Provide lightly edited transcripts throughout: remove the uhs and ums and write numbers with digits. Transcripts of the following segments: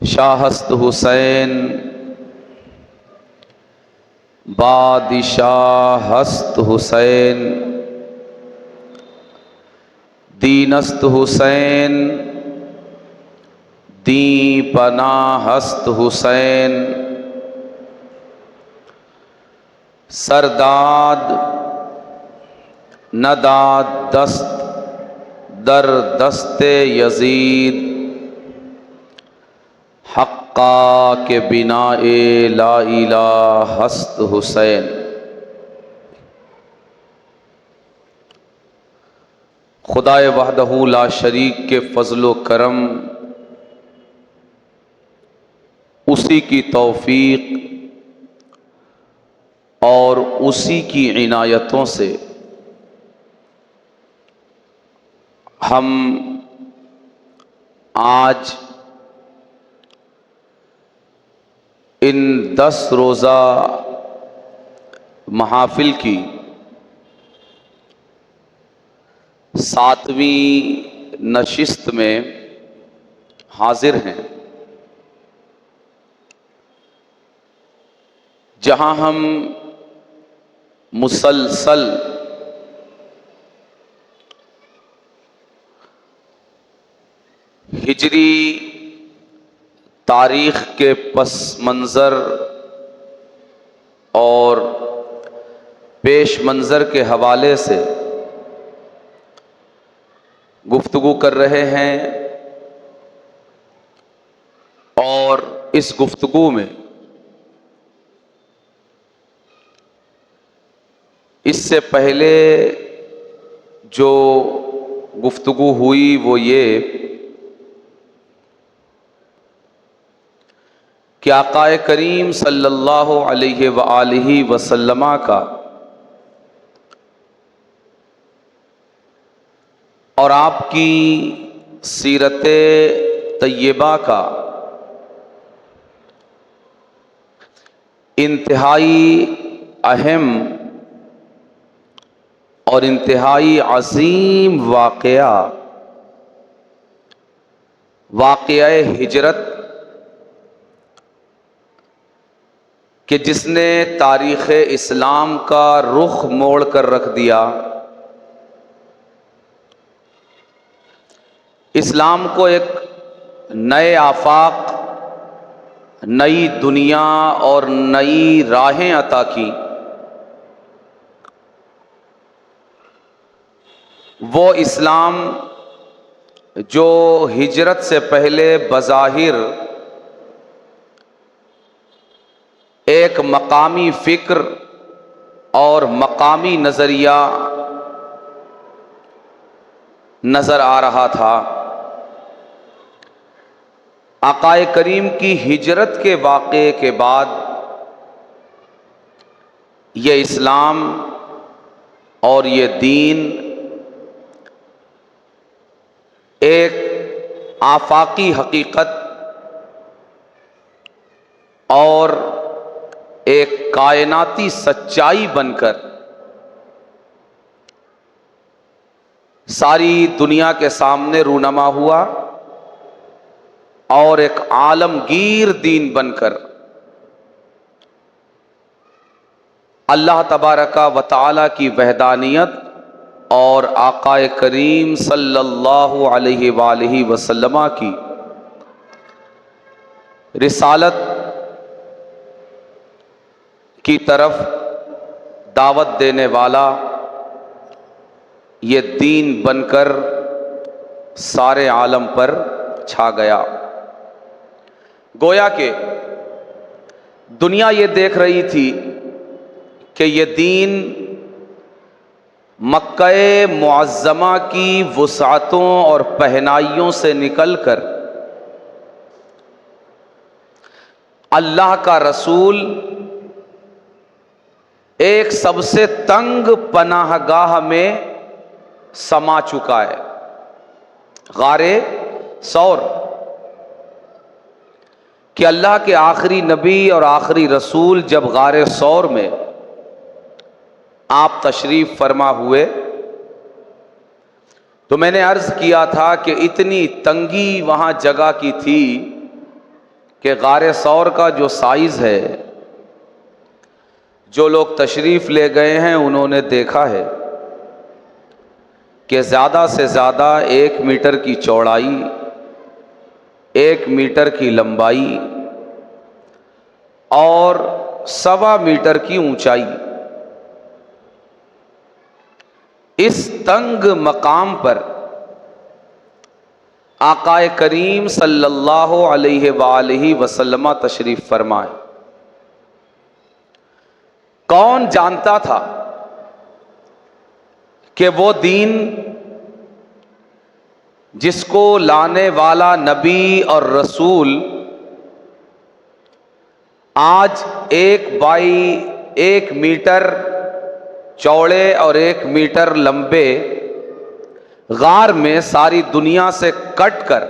शाहस्त हुसैन बादिशाहस्त हुसैन दीनस्त हुसैन दी पनाहस्त हुसैन सरदाद नदाद दस्त दर दस्ते यजीद हक्का के बिना ए ला इलाह हस्त हुसैन। खुदाए वहदहू ला शरीक के फजलो करम, उसी की तौफीक और उसी की इनायतों से हम आज इन 10 रोज़ा महाफिल की 7वीं नशिस्त में हाजिर हैं, जहां हम मुसलसल हिजरी तारीख के पस मंज़र और पेश मंज़र के हवाले से गुफ्तगू कर रहे हैं और इस गुफ्तगू में इससे पहले जो गुफ्तगू हुई वो ये कि आक़ाए करीम सल्लल्लाहु अलैहि वआलिहि वसल्लमा का और आपकी सीरत तय्यबा का इंतहाई अहम और इंतहाई अजीम वाक़या हिजरत कि जिसने तारीख़ इस्लाम का रुख मोड़ कर रख दिया, इस्लाम को एक नए आफाक, नई दुनिया और नई राहें अता की। वो इस्लाम जो हिजरत से पहले बज़ाहिर एक मकामी फ़िक्र और मकामी नज़रिया नज़र आ रहा था, आक़ाए करीम की हिजरत के वाक़े के बाद ये इस्लाम और ये दीन एक आफाकी हकीकत और एक कायनाती सच्चाई बनकर सारी दुनिया के सामने रूनमा हुआ और एक आलमगीर दीन बनकर अल्लाह तबारका व तआला की वहदानियत और आक़ाए करीम सल्लल्लाहु अलैहि वसल्लमा की रिसालत की तरफ दावत देने वाला ये दीन बनकर सारे आलम पर छा गया। गोया के दुनिया ये देख रही थी कि ये दीन मक्के मुअज़्ज़मा की वुसातों और पहनाइयों से निकलकर अल्लाह का रसूल एक सबसे तंग पनाहगाह में समा चुका है, गारे सौर, कि अल्लाह के आखिरी नबी और आखिरी रसूल जब गारे सौर में आप तशरीफ़ फरमा हुए तो मैंने अर्ज़ किया था कि इतनी तंगी वहाँ जगह की थी कि गारे सौर का जो साइज़ है, जो लोग तशरीफ़ ले गए हैं उन्होंने देखा है कि ज़्यादा से ज़्यादा 1 मीटर की चौड़ाई, 1 मीटर की लंबाई और 1.25 मीटर की ऊंचाई, इस तंग मकाम पर आकाए करीम सल्लल्लाहु अलैहि वसल्लम तशरीफ़ फरमाए। कौन जानता था कि वो दीन जिसको लाने वाला नबी और रसूल आज 1 मीटर चौड़े और 1 मीटर लंबे गार में सारी दुनिया से कट कर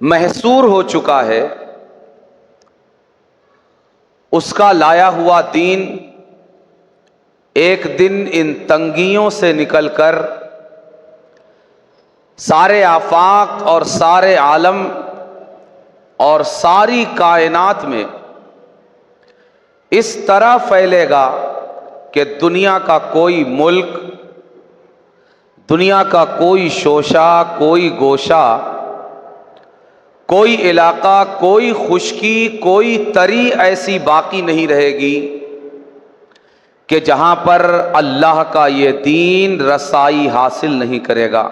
महसूर हो चुका है, उसका लाया हुआ दीन एक दिन इन तंगियों से निकलकर सारे आफाक और सारे आलम और सारी कायनात में इस तरह फैलेगा कि दुनिया का कोई मुल्क, दुनिया का कोई शोशा, कोई गोशा, कोई इलाका, कोई खुशकी, कोई तरी ऐसी बाकी नहीं रहेगी कि जहां पर अल्लाह का ये दीन रसाई हासिल नहीं करेगा।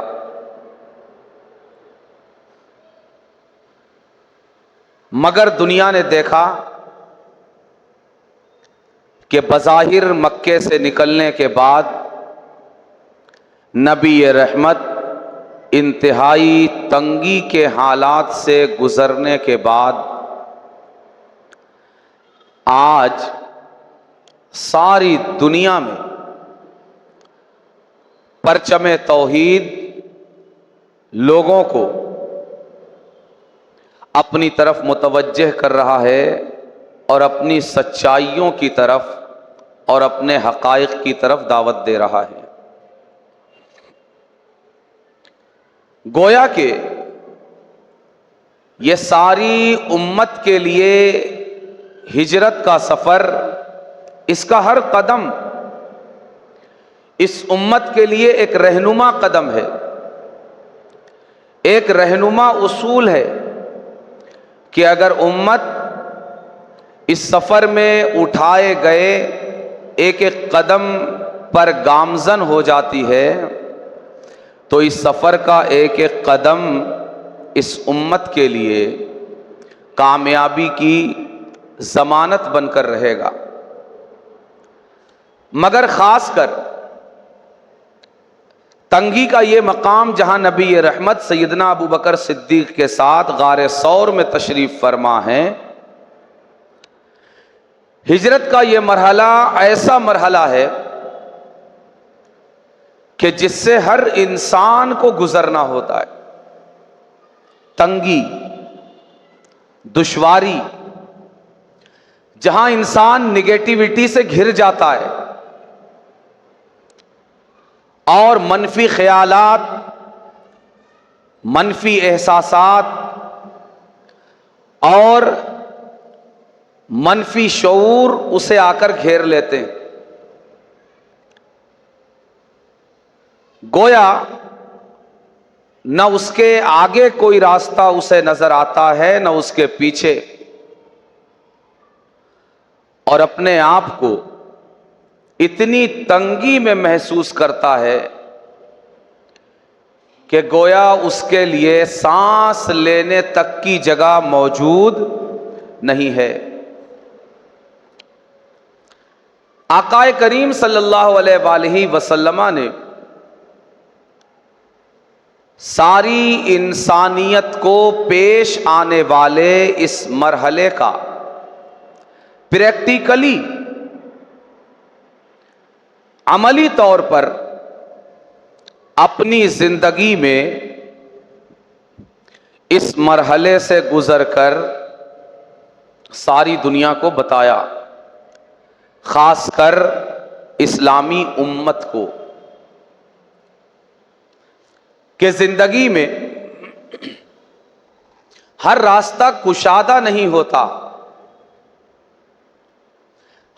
मगर दुनिया ने देखा कि बज़ाहिर मक्के से निकलने के बाद नबी रहमत इंतहाई तंगी के हालात से गुजरने के बाद आज सारी दुनिया में परचम तौहीद लोगों को अपनी तरफ मुतवज्जह कर रहा है और अपनी सच्चाइयों की तरफ और अपने हक़ाइक़ की तरफ दावत दे रहा है। गोया कि ये सारी उम्मत के लिए हिजरत का सफ़र, इसका हर कदम इस उम्मत के लिए एक रहनुमा कदम है, एक रहनुमा उसूल है कि अगर उम्मत इस सफ़र में उठाए गए एक एक कदम पर गामज़न हो जाती है तो इस सफ़र का एक एक कदम इस उम्मत के लिए कामयाबी की ज़मानत बनकर रहेगा। मगर ख़ासकर तंगी का ये मकाम जहां नबी रहमत सैयदना अबू बकर सिद्दीक़ के साथ गारे सौर में तशरीफ़ फरमा है, हिजरत का ये मरहला ऐसा मरहला है कि जिससे हर इंसान को गुजरना होता है। तंगी, दुश्वारी, जहां इंसान निगेटिविटी से घिर जाता है और मनफी ख्यालात, मनफी एहसासात और मनफी शऊर उसे आकर घेर लेते हैं। गोया न उसके आगे कोई रास्ता उसे नजर आता है न उसके पीछे, और अपने आप को इतनी तंगी में महसूस करता है कि गोया उसके लिए सांस लेने तक की जगह मौजूद नहीं है। आकाए करीम सल्लल्लाहु अलैहि वसल्लम ने सारी इंसानियत को पेश आने वाले इस मरहले का प्रैक्टिकली, अमली तौर पर अपनी जिंदगी में इस मरहले से गुजरकर सारी दुनिया को बताया, खासकर इस्लामी उम्मत को, कि जिंदगी में हर रास्ता कुशादा नहीं होता,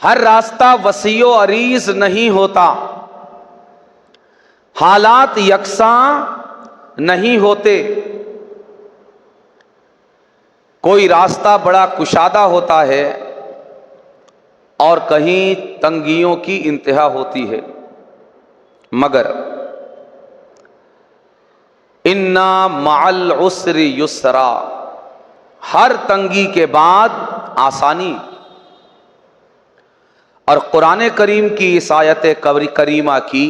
हर रास्ता वसीओ अरीज नहीं होता, हालात यकसां नहीं होते। कोई रास्ता बड़ा कुशादा होता है और कहीं तंगियों की इंतहा होती है। मगर इन्ना मअल उस्रि युस्रा, हर तंगी के बाद आसानी। और कुरान करीम की इस आयत करीमा की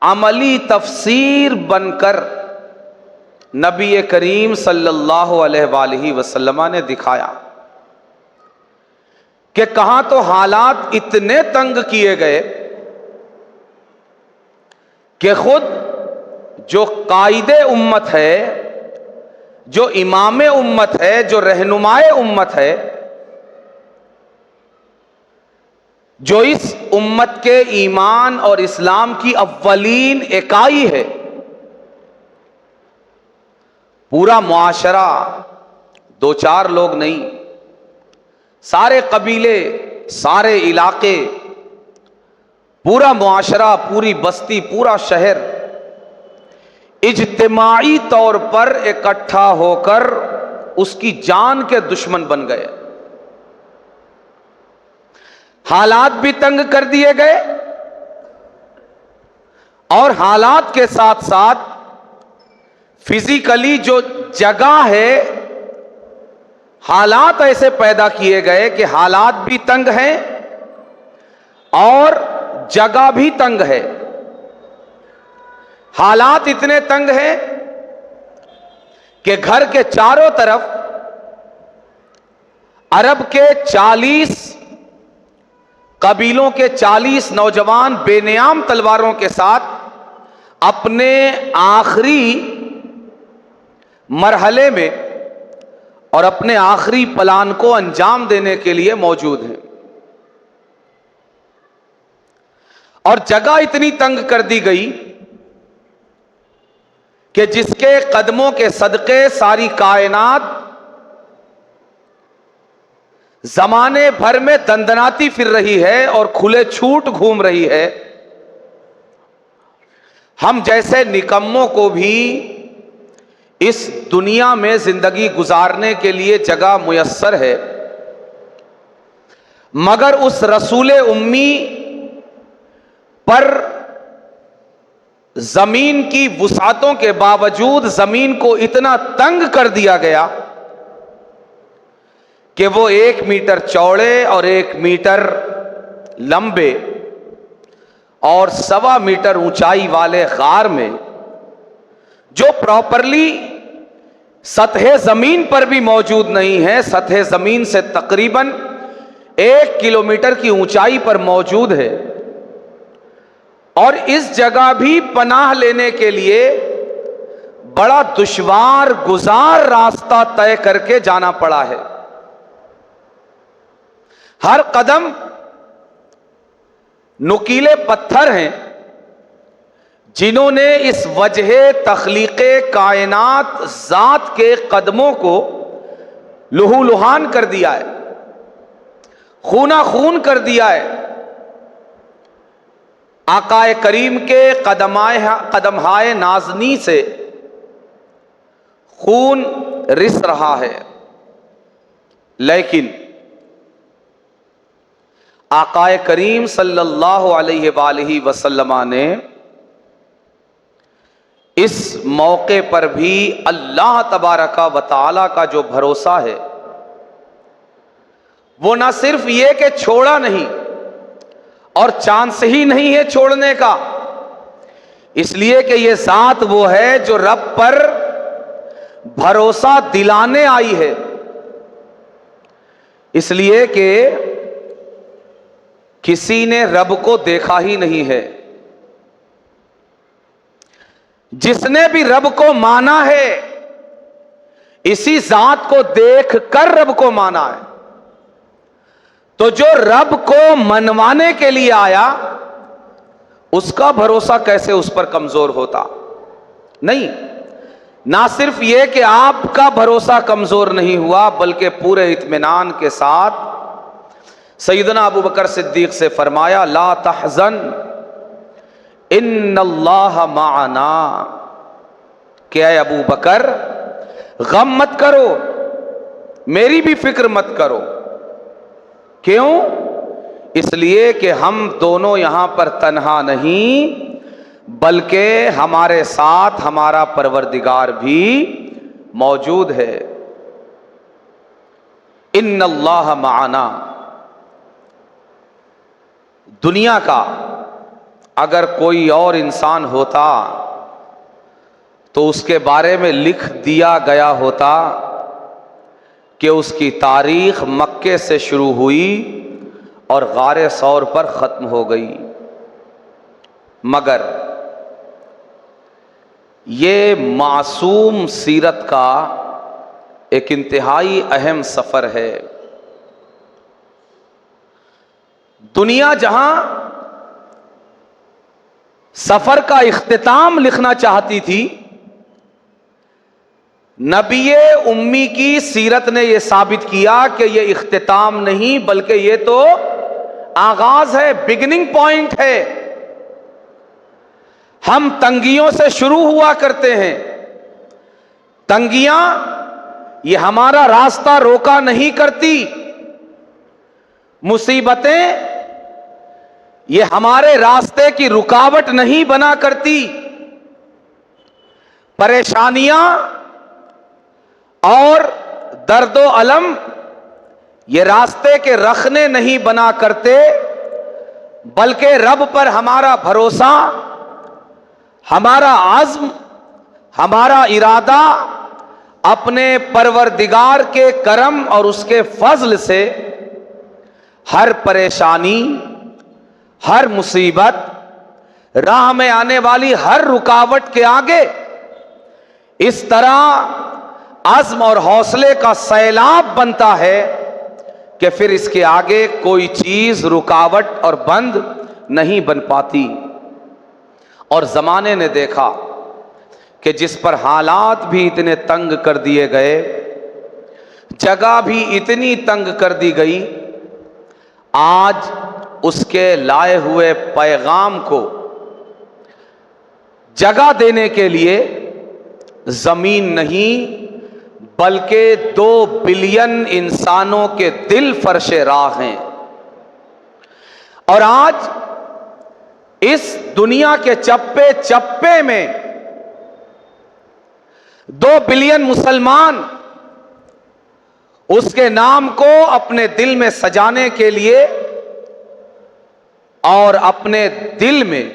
अमली तफसीर बनकर नबी करीम सल्लल्लाहु अलैहि वसल्लम ने दिखाया कि कहां तो हालात इतने तंग किए गए कि खुद जो कायदे उम्मत है, जो इमाम उम्मत है, जो रहनुमाए उम्मत है, जो इस उम्मत के ईमान और इस्लाम की अव्वलीन इकाई है, पूरा मुआशरा, दो चार लोग नहीं, सारे कबीले, सारे इलाके, पूरा मुआशरा, पूरी बस्ती, पूरा शहर इज्तिमाई तौर पर इकट्ठा होकर उसकी जान के दुश्मन बन गए। हालात भी तंग कर दिए गए और हालात के साथ साथ फिजिकली जो जगह है, हालात ऐसे पैदा किए गए कि हालात भी तंग हैं और जगह भी तंग है। हालात इतने तंग हैं कि घर के चारों तरफ अरब के 40 कबीलों के 40 नौजवान बेनियाम तलवारों के साथ अपने आखिरी मरहले में और अपने आखिरी प्लान को अंजाम देने के लिए मौजूद हैं। और जगह इतनी तंग कर दी गई कि जिसके कदमों के सदके सारी कायनात जमाने भर में दंदनाती फिर रही है और खुले छूट घूम रही है, हम जैसे निकम्मों को भी इस दुनिया में जिंदगी गुजारने के लिए जगह मुयस्सर है, मगर उस रसूले उम्मी पर जमीन की वुसातों के बावजूद जमीन को इतना तंग कर दिया गया कि वो 1 मीटर चौड़े और 1 मीटर लंबे और 1.25 मीटर ऊंचाई वाले गार में, जो प्रॉपरली सतह जमीन पर भी मौजूद नहीं है, सतह जमीन से तकरीबन 1 किलोमीटर की ऊंचाई पर मौजूद है, और इस जगह भी पनाह लेने के लिए बड़ा दुश्वार गुजार रास्ता तय करके जाना पड़ा है। हर कदम नुकीले पत्थर हैं जिन्होंने इस वजह तख्लीक़े कायनात ज़ात के कदमों को लुहूलुहान कर दिया है, खूना खून कर दिया है। आकाए करीम के कदमहाए नाजनी से खून रिस रहा है, लेकिन आकाए करीम सल्लल्लाहु अलैहि वसल्लम ने इस मौके पर भी अल्लाह तबारका व तआला का जो भरोसा है, वो ना सिर्फ ये कि छोड़ा नहीं और चांस ही नहीं है छोड़ने का, इसलिए कि ये ज़ात वो है जो रब पर भरोसा दिलाने आई है। इसलिए कि किसी ने रब को देखा ही नहीं है। जिसने भी रब को माना है, इसी ज़ात को देख कर रब को माना है। तो जो रब को मनवाने के लिए आया, उसका भरोसा कैसे उस पर कमजोर होता? नहीं, ना सिर्फ ये कि आपका भरोसा कमजोर नहीं हुआ, बल्कि पूरे इत्मीनान के साथ सैयदना अबू बकर सिद्दीक से फरमाया, ला तहज़न इन्नल्लाह माअना, क्या है अबू बकर, गम मत करो, मेरी भी फिक्र मत करो। क्यों? इसलिए कि हम दोनों यहां पर तन्हा नहीं, बल्कि हमारे साथ हमारा परवरदिगार भी मौजूद है। इन्नल्लाह माअना। दुनिया का अगर कोई और इंसान होता तो उसके बारे में लिख दिया गया होता कि उसकी तारीख मक्के से शुरू हुई और गारे सौर पर ख़त्म हो गई। मगर ये मासूम सीरत का एक इंतहाई अहम सफ़र है। दुनिया जहां सफ़र का इख्तिताम लिखना चाहती थी, नबीए उम्मी की सीरत ने यह साबित किया कि यह इख्तिताम नहीं, बल्कि यह तो आगाज है, बिगिनिंग पॉइंट है। हम तंगियों से शुरू हुआ करते हैं। तंगियां ये हमारा रास्ता रोका नहीं करती, मुसीबतें ये हमारे रास्ते की रुकावट नहीं बना करती, परेशानियां और दर्दो अलम ये रास्ते के रखने नहीं बना करते, बल्कि रब पर हमारा भरोसा, हमारा आज़्म, हमारा इरादा अपने परवरदिगार के करम और उसके फजल से हर परेशानी, हर मुसीबत, राह में आने वाली हर रुकावट के आगे इस तरह आज़्म और हौसले का सैलाब बनता है कि फिर इसके आगे कोई चीज रुकावट और बंद नहीं बन पाती। और जमाने ने देखा कि जिस पर हालात भी इतने तंग कर दिए गए, जगह भी इतनी तंग कर दी गई, आज उसके लाए हुए पैगाम को जगह देने के लिए जमीन नहीं, बल्कि 2 बिलियन इंसानों के दिल फर्शे राह हैं। और आज इस दुनिया के चप्पे चप्पे में 2 बिलियन मुसलमान उसके नाम को अपने दिल में सजाने के लिए और अपने दिल में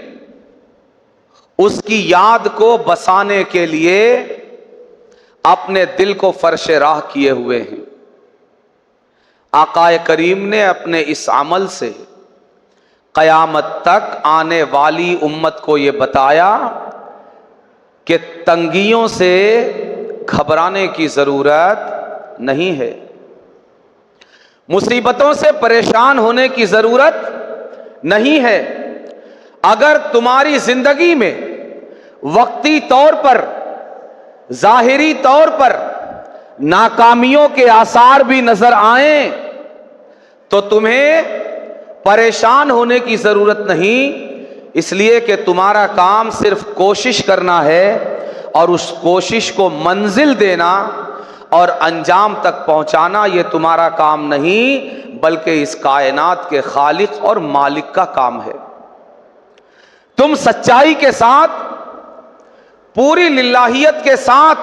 उसकी याद को बसाने के लिए अपने दिल को फर्शे राह किए हुए हैं। आकाए करीम ने अपने इस अमल से क़यामत तक आने वाली उम्मत को यह बताया कि तंगियों से घबराने की ज़रूरत नहीं है, मुसीबतों से परेशान होने की ज़रूरत नहीं है। अगर तुम्हारी ज़िंदगी में वक्ती तौर पर, ज़ाहिरी तौर पर नाकामियों के आसार भी नज़र आए तो तुम्हें परेशान होने की ज़रूरत नहीं, इसलिए कि तुम्हारा काम सिर्फ कोशिश करना है और उस कोशिश को मंजिल देना और अंजाम तक पहुंचाना ये तुम्हारा काम नहीं, बल्कि इस कायनात के खालिक और मालिक का काम है। तुम सच्चाई के साथ, पूरी लिल्लाहियत के साथ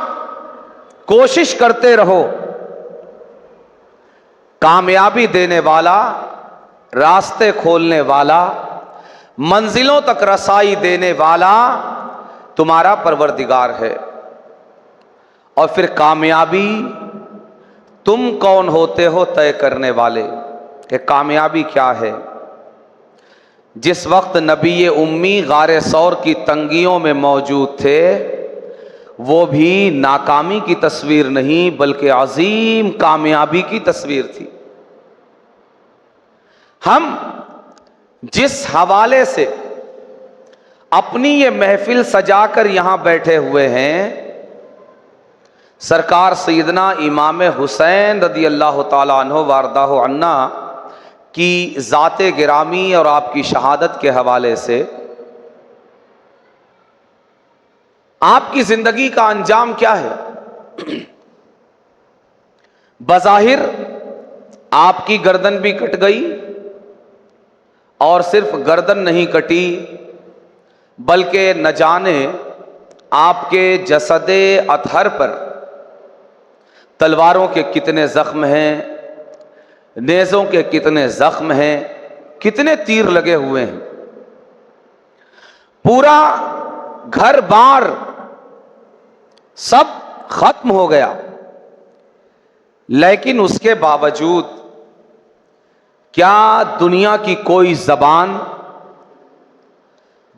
कोशिश करते रहो। कामयाबी देने वाला, रास्ते खोलने वाला, मंजिलों तक रसाई देने वाला तुम्हारा परवरदिगार है। और फिर कामयाबी तुम कौन होते हो तय करने वाले कि कामयाबी क्या है। जिस वक्त नबी उम्मी गारे सौर की तंगियों में मौजूद थे, वो भी नाकामी की तस्वीर नहीं बल्कि अजीम कामयाबी की तस्वीर थी। हम जिस हवाले से अपनी ये महफिल सजाकर यहां बैठे हुए हैं, सरकार सैयदना इमाम हुसैन रदी अल्लाह ताला अन्हु वारदाहु अन्ना की ज़ाते गिरामी और आपकी शहादत के हवाले से आपकी जिंदगी का अंजाम क्या है। बज़ाहिर आपकी गर्दन भी कट गई और सिर्फ गर्दन नहीं कटी बल्कि न जाने आपके जसदे अतहर पर तलवारों के कितने जख्म हैं, नेज़ों के कितने जख्म हैं, कितने तीर लगे हुए हैं। पूरा घर बार सब खत्म हो गया, लेकिन उसके बावजूद क्या दुनिया की कोई जबान,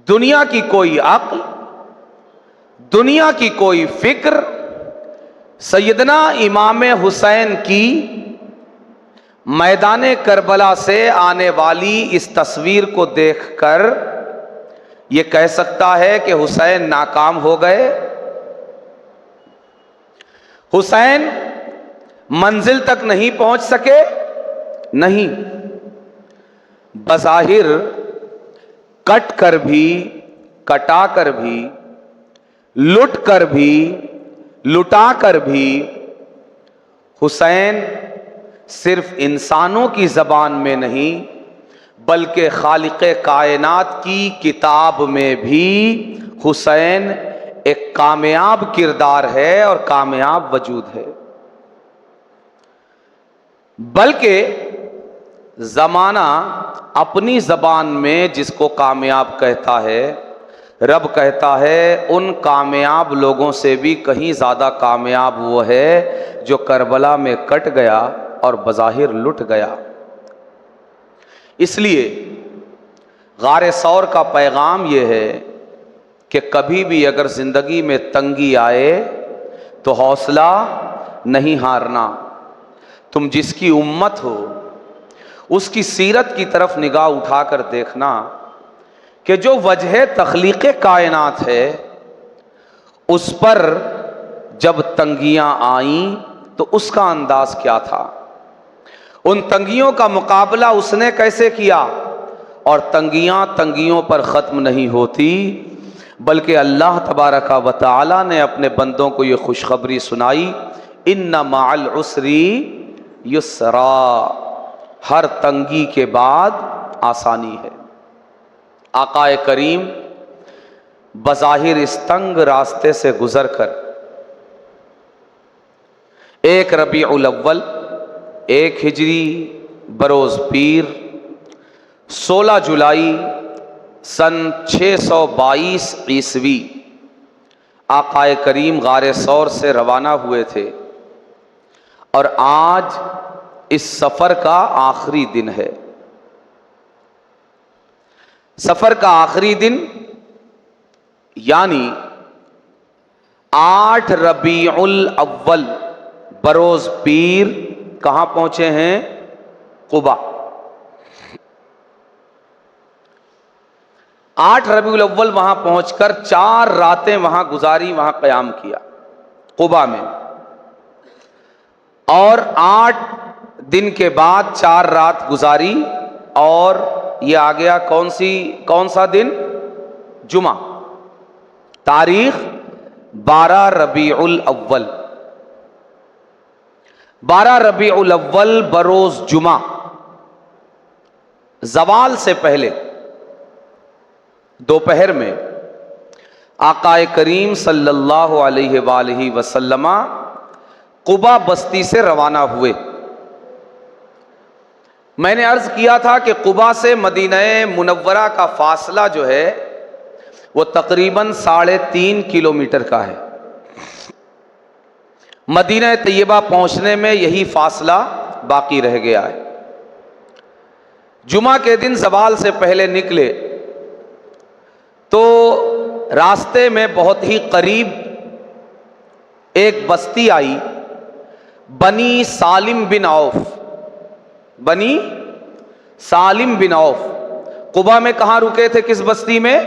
दुनिया की कोई अक्ल, दुनिया की कोई फिक्र सैयदना इमाम हुसैन की मैदान करबला से आने वाली इस तस्वीर को देखकर यह कह सकता है कि हुसैन नाकाम हो गए, हुसैन मंजिल तक नहीं पहुंच सके? नहीं। बज़ाहिर कट कर भी, कटा कर भी, लुट कर भी, लुटा कर भी हुसैन सिर्फ इंसानों की जबान में नहीं बल्कि खालिक़े कायनात की किताब में भी हुसैन एक कामयाब किरदार है और कामयाब वजूद है। बल्कि जमाना अपनी जबान में जिसको कामयाब कहता है, रब कहता है उन कामयाब लोगों से भी कहीं ज्यादा कामयाब वो है जो करबला में कट गया और बज़ाहिर लुट गया। इसलिए गारे सौर का पैगाम यह है कि कभी भी अगर जिंदगी में तंगी आए तो हौसला नहीं हारना। तुम जिसकी उम्मत हो उसकी सीरत की तरफ निगाह उठाकर देखना कि जो वजह तख्लीक़ कायनात है उस पर जब तंगियां आईं तो उसका अंदाज क्या था, उन तंगियों का मुकाबला उसने कैसे किया। और तंगियां तंगियों पर ख़त्म नहीं होती बल्कि अल्लाह तबारका व तआला ने अपने बंदों को ये खुशखबरी सुनाई, इन्ना मअल उसरी युसरा, हर तंगी के बाद आसानी है। आकाए करीम बज़ाहिर इस तंग रास्ते से गुजर कर 1 रबीउल अव्वल 1 हिजरी बरोज़ पीर 16 जुलाई सन 622 ईस्वी आकाए करीम गारे सौर से रवाना हुए थे और आज इस सफ़र का आखिरी दिन है। सफ़र का आखिरी दिन यानी 8 रबीउल अव्वल बरोज़ पीर कहाँ पहुंचे हैं? कुबा। 8 रबीउल अव्वल वहां पहुंचकर 4 रातें वहां गुजारी, वहां क़याम किया कुबा में, और 8 दिन के बाद 4 रात गुजारी और ये आ गया कौन सा दिन? जुमा। तारीख 12 रबीउल अव्वल, 12 रबीउल अव्वल बरोज़ जुमा ज़वाल से पहले दोपहर में आकाए करीम सल्लल्लाहु अलैहि वसल्लम कुबा बस्ती से रवाना हुए। मैंने अर्ज किया था कि कुबा से मदीना मुनव्वरा का फासला जो है वो तकरीबन 3.5 किलोमीटर का है। मदीना तैयबा पहुंचने में यही फासला बाकी रह गया है। जुमा के दिन ज़वाल से पहले निकले तो रास्ते में बहुत ही करीब एक बस्ती आई, बनी सालिम बिन औफ। बनी सालिम बिन औफ कुबा में कहां रुके थे? किस बस्ती में?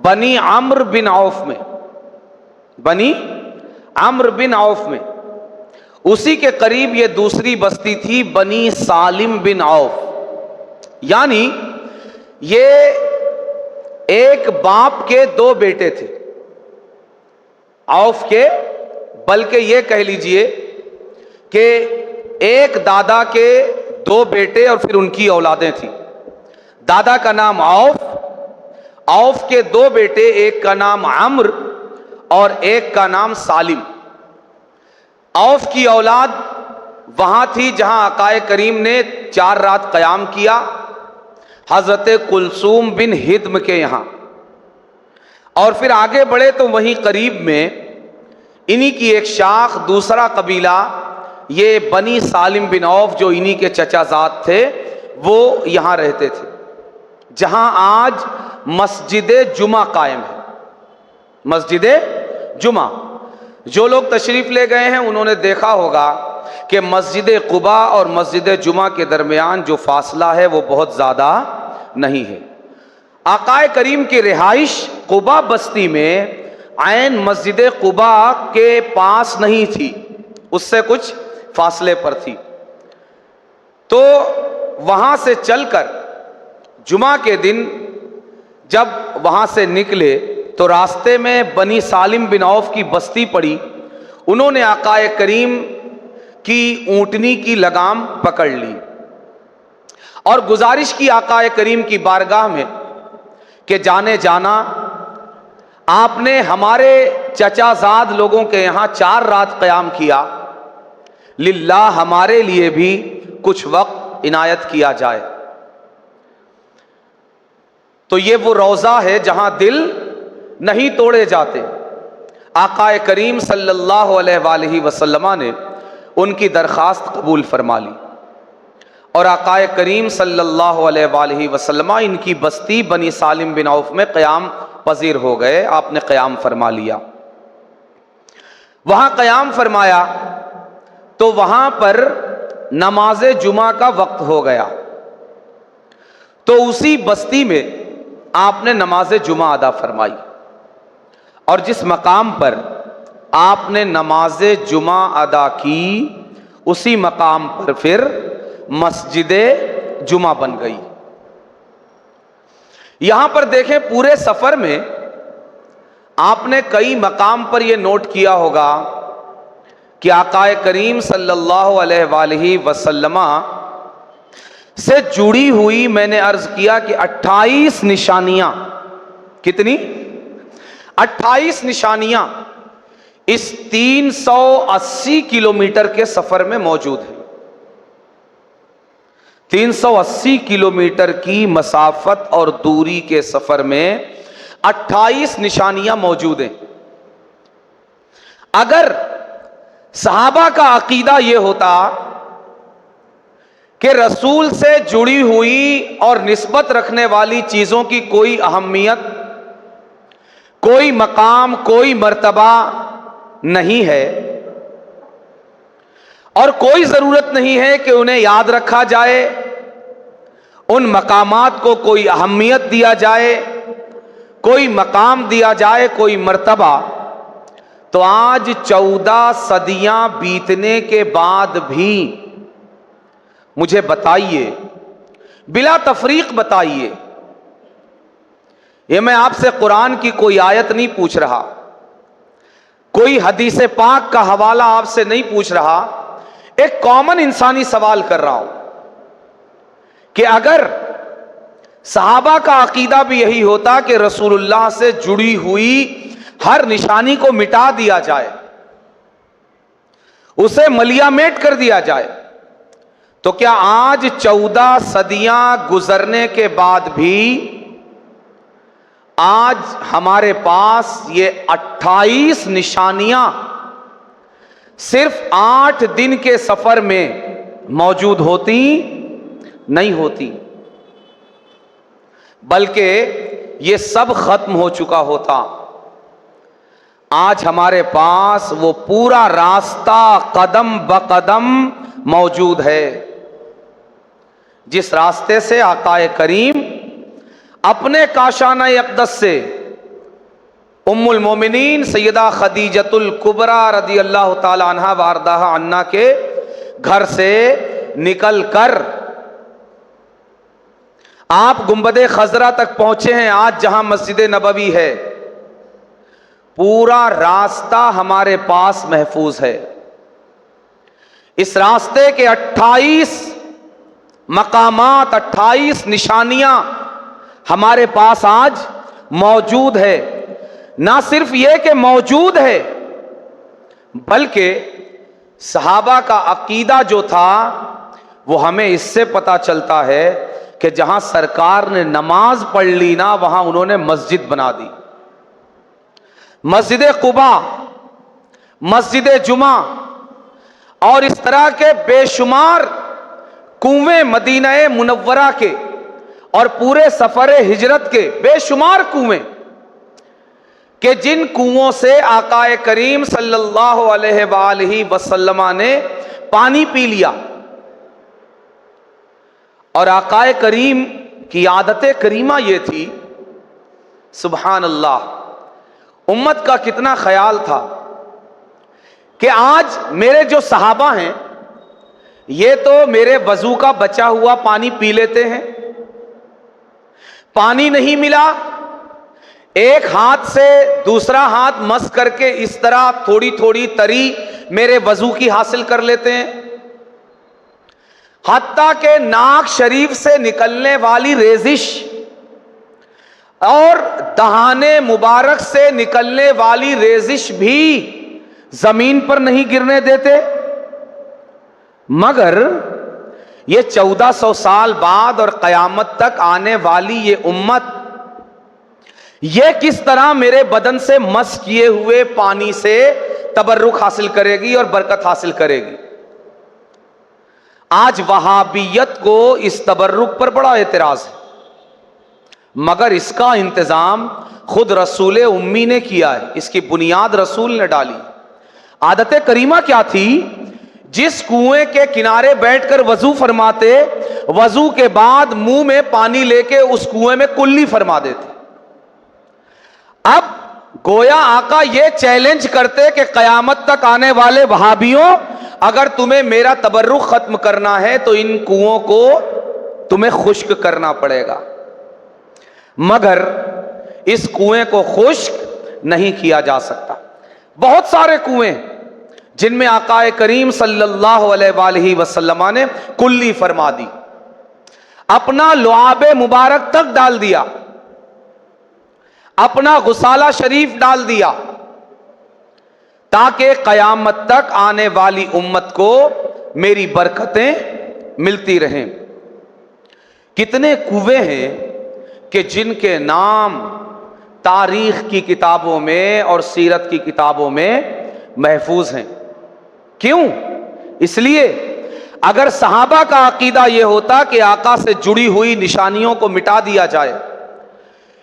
बनी अम्र बिन औफ में। बनी अम्र बिन औफ में, उसी के करीब ये दूसरी बस्ती थी बनी सालिम बिन औफ। यानी ये एक बाप के दो बेटे थे औफ के, बल्कि ये कह लीजिए कि एक दादा के दो बेटे और फिर उनकी औलादें थी। दादा का नाम औफ, औफ के दो बेटे, एक का नाम अम्र और एक का नाम सालिम। औफ की औलाद वहां थी जहां आकाए करीम ने 4 रात क़याम किया, हजरत कुलसूम बिन हिद्म के यहां। और फिर आगे बढ़े तो वहीं करीब में इन्हीं की एक शाख, दूसरा कबीला, ये बनी सालिम बिन औफ, जो इन्हीं के चचाजाद थे, वो यहां रहते थे, जहां आज मस्जिद जुमा कायम है। मस्जिद जुमा, जो लोग तशरीफ ले गए हैं उन्होंने देखा होगा कि मस्जिद कुबा और मस्जिद जुमा के दरमियान जो फासला है वो बहुत ज़्यादा नहीं है। आकाए करीम की रिहाइश कुबा बस्ती में ऐन मस्जिद कुबा के पास नहीं थी, उससे कुछ फासले पर थी। तो वहाँ से चलकर जुमा के दिन जब वहाँ से निकले तो रास्ते में बनी सालिम बिन औफ की बस्ती पड़ी। उन्होंने आकाए करीम की ऊँटनी की लगाम पकड़ ली और गुजारिश की आकाए करीम की बारगाह में कि जाने जाना, आपने हमारे चचाजाद लोगों के यहाँ 4 रात क़याम किया, लिल्लाह हमारे लिए भी कुछ वक्त इनायत किया जाए। तो ये वो रोज़ा है जहां दिल नहीं तोड़े जाते। आकाए करीम सल्लल्लाहु अलैहि वसल्लम ने उनकी दरख्वास्त कबूल फरमा ली और आकाए करीम सल्लल्लाहु अलैहि वसल्लम इनकी बस्ती बनी सालिम बिन औफ में क़याम पजीर हो गए। आपने क़याम फरमा लिया। वहां क़याम फरमाया तो वहां पर नमाज जुमा का वक्त हो गया, तो उसी बस्ती में आपने नमाज जुमा अदा फरमाई और जिस मकाम पर आपने नमाज जुमा अदा की उसी मकाम पर फिर मस्जिद जुमा बन गई। यहां पर देखें, पूरे सफर में आपने कई मकाम पर यह नोट किया होगा कि आकाए करीम सल्लल्लाहु अलैहि वसल्लम से जुड़ी हुई, मैंने अर्ज किया कि 28 निशानियां, कितनी? 28 निशानियां इस 380 किलोमीटर के सफर में मौजूद है। 380 किलोमीटर की मसाफत और दूरी के सफर में 28 निशानियां मौजूद हैं। अगर सहाबा का अकीदा यह होता कि रसूल से जुड़ी हुई और निस्बत रखने वाली चीजों की कोई अहमियत, कोई मकाम, कोई मर्तबा नहीं है और कोई जरूरत नहीं है कि उन्हें याद रखा जाए, उन मकामात को कोई अहमियत दिया जाए, कोई मकाम दिया जाए, कोई मर्तबा, तो आज 14 सदियां बीतने के बाद भी मुझे बताइए, बिला तफरीक बताइए, ये मैं आपसे कुरान की कोई आयत नहीं पूछ रहा, कोई हदीस पाक का हवाला आपसे नहीं पूछ रहा, एक कॉमन इंसानी सवाल कर रहा हूं कि अगर सहाबा का अकीदा भी यही होता कि रसूलुल्लाह से जुड़ी हुई हर निशानी को मिटा दिया जाए, उसे मलियामेट कर दिया जाए, तो क्या आज 14 सदियां गुजरने के बाद भी आज हमारे पास ये 28 निशानियां सिर्फ 8 दिन के सफर में मौजूद होती? नहीं होती, बल्कि ये सब खत्म हो चुका होता। आज हमारे पास वो पूरा रास्ता कदम ब कदम मौजूद है, जिस रास्ते से आकाए करीम अपने काशाना अक़दस से उम्मुल मोमिनीन सैयदा खदीजतुल कुबरा रदी अल्लाह ताला अन्हा वारदाहा अन्ना के घर से निकल कर आप गुंबदे खजरा तक पहुंचे हैं, आज जहां मस्जिद नबवी है। पूरा रास्ता हमारे पास महफूज है। इस रास्ते के 28 मकामात, 28 निशानियां हमारे पास आज मौजूद है। ना सिर्फ यह कि मौजूद है, बल्कि सहाबा का अकीदा जो था वो हमें इससे पता चलता है कि जहां सरकार ने नमाज पढ़ ली ना, वहां उन्होंने मस्जिद बना दी। मस्जिद कुबा, मस्जिद जुमा और इस तरह के बेशुमार कुएं मदीना मुनव्वरा के और पूरे सफर हिजरत के बेशुमार कुएं कि जिन कुओं से आकाए करीम सल्लल्लाहु अलैहि वसल्लम ने पानी पी लिया। और आकाए करीम की आदत करीमा ये थी, सुभान अल्लाह, उम्मत का कितना ख्याल था कि आज मेरे जो सहाबा हैं ये तो मेरे वजू का बचा हुआ पानी पी लेते हैं। पानी नहीं मिला, एक हाथ से दूसरा हाथ मस करके इस तरह थोड़ी थोड़ी तरी मेरे वजू की हासिल कर लेते हैं। हत्ता के नाक शरीफ से निकलने वाली रेजिश और दहाने मुबारक से निकलने वाली रेजिश भी जमीन पर नहीं गिरने देते। मगर ये 1400 साल बाद और कयामत तक आने वाली ये उम्मत ये किस तरह मेरे बदन से मस किए हुए पानी से तबर्रुक हासिल करेगी और बरकत हासिल करेगी। आज वहाबियत को इस तबर्रुक पर बड़ा एतराज है, मगर इसका इंतजाम खुद रसूल उम्मी ने किया है। इसकी बुनियाद रसूल ने डाली। आदत करीमा क्या थी? जिस कुएं के किनारे बैठकर वजू फरमाते, वजू के बाद मुंह में पानी लेके उस कुएं में कुल्ली फरमा देते। अब गोया आका ये चैलेंज करते कि कयामत तक आने वाले वहाबियों, अगर तुम्हें मेरा तबर्रुक खत्म करना है तो इन कुओं को तुम्हें खुश्क करना पड़ेगा। मगर इस कुएं को खुश्क नहीं किया जा सकता। बहुत सारे कुएं जिनमें आकाए करीम सल्लल्लाहु अलैहि वसल्लम ने कुल्ली फरमा दी, अपना लुआबे मुबारक तक डाल दिया, अपना गुसाला शरीफ डाल दिया, ताकि कयामत तक आने वाली उम्मत को मेरी बरकतें मिलती रहें। कितने कुएं हैं कि जिनके नाम तारीख की किताबों में और सीरत की किताबों में महफूज हैं। क्यों? इसलिए अगर सहाबा का अकीदा यह होता कि आका से जुड़ी हुई निशानियों को मिटा दिया जाए,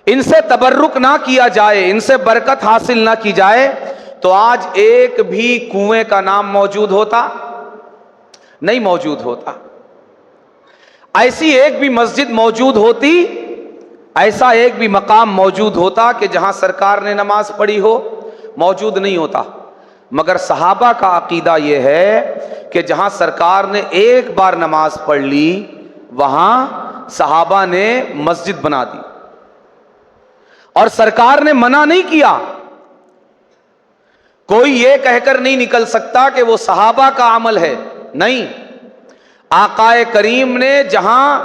इनसे तबर्रुक ना किया जाए, इनसे बरकत हासिल ना की जाए, तो आज एक भी कुएं का नाम मौजूद होता? नहीं मौजूद होता। ऐसी एक भी मस्जिद मौजूद होती, ऐसा एक भी मकाम मौजूद होता कि जहां सरकार ने नमाज पढ़ी हो? मौजूद नहीं होता। मगर सहाबा का अकीदा यह है कि जहां सरकार ने एक बार नमाज पढ़ ली, वहां सहाबा ने मस्जिद बना दी और सरकार ने मना नहीं किया। कोई ये कहकर नहीं निकल सकता कि वो सहाबा का अमल है। नहीं, आकाए करीम ने जहां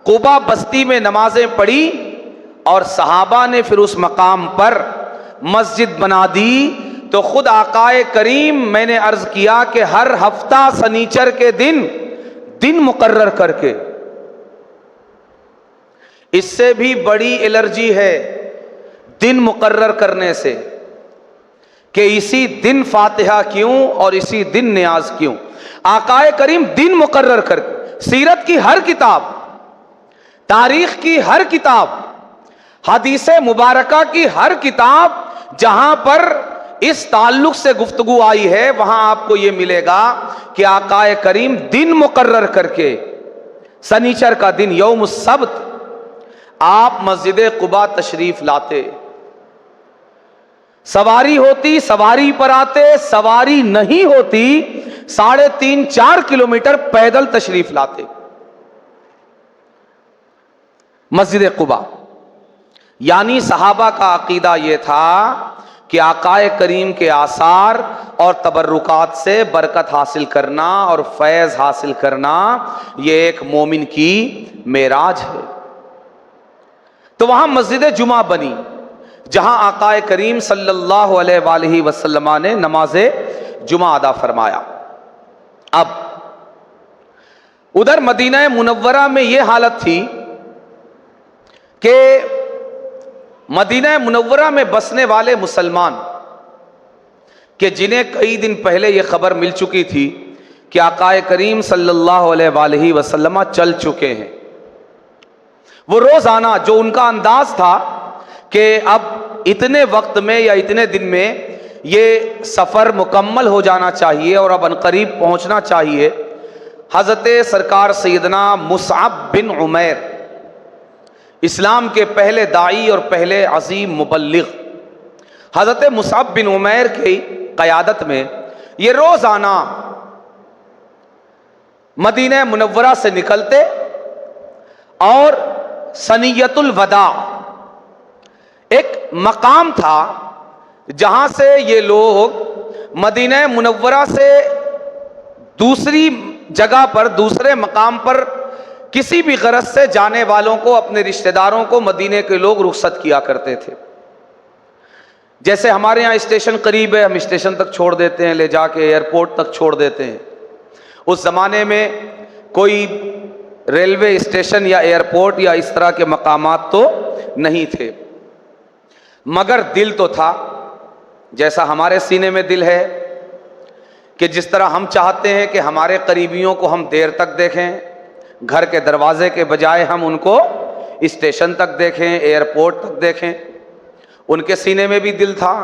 कुबा बस्ती में नमाजें पढ़ी और सहाबा ने फिर उस मकाम पर मस्जिद बना दी, तो खुद आकाए करीम, मैंने अर्ज किया कि हर हफ्ता सनीचर के दिन मुकर्रर करके, इससे भी बड़ी एलर्जी है दिन मुकर्रर करने से कि इसी दिन फातिहा क्यों और इसी दिन नियाज क्यों। आकाए करीम दिन मुकर्रर करके सीरत की हर किताब, तारीख की हर किताब, हदीस मुबारका की हर किताब जहां पर इस ताल्लुक से गुफ्तगू आई है, वहां आपको यह मिलेगा कि आकाए करीम दिन मुकर्रर करके सनीचर का दिन यौम सब्त आप मस्जिद कुबा तशरीफ लाते। सवारी होती, सवारी पर आते, सवारी नहीं होती, 3.5-4 किलोमीटर पैदल तशरीफ लाते मस्जिद कुबा। यानी सहाबा का अकीदा यह था कि आकाए करीम के आसार और तबर्रुकात से बरकत हासिल करना और फैज़ हासिल करना यह एक मोमिन की मेराज है। तो वहां मस्जिद जुमा बनी जहां आकाए करीम सल्लल्लाहु अलैहि वसल्लम ने नमाज़े जुमा अदा फरमाया। अब उधर मदीना मुनव्वरा में यह हालत थी कि मदीना मुनव्वरा में बसने वाले मुसलमान कि जिन्हें कई दिन पहले यह खबर मिल चुकी थी कि आकाए करीम सल्लल्लाहु अलैहि वसल्लम चल चुके हैं, वो रोजाना जो उनका अंदाज था कि अब इतने वक्त में या इतने दिन में ये सफर मुकम्मल हो जाना चाहिए और अब अनकरीब पहुंचना चाहिए, हजरत सरकार सैयदना मुसअब बिन उमैर, इस्लाम के पहले दाई और पहले अजीम मुबल्लिग, हजरत मुसअब बिन उमैर की क़यादत में ये रोज़ाना मदीना मुनव्वरा से निकलते और सनियतुल वदा एक मकाम था जहां से ये लोग मदीना मुनव्वरा से दूसरी जगह पर, दूसरे मकाम पर किसी भी गरज से जाने वालों को, अपने रिश्तेदारों को मदीने के लोग रुखसत किया करते थे। जैसे हमारे यहाँ स्टेशन करीब है, हम स्टेशन तक छोड़ देते हैं, ले जाके एयरपोर्ट तक छोड़ देते हैं। उस ज़माने में कोई रेलवे स्टेशन या एयरपोर्ट या इस तरह के मकामात तो नहीं थे, मगर दिल तो था। जैसा हमारे सीने में दिल है कि जिस तरह हम चाहते हैं कि हमारे करीबियों को हम देर तक देखें, घर के दरवाजे के बजाय हम उनको स्टेशन तक देखें, एयरपोर्ट तक देखें, उनके सीने में भी दिल था।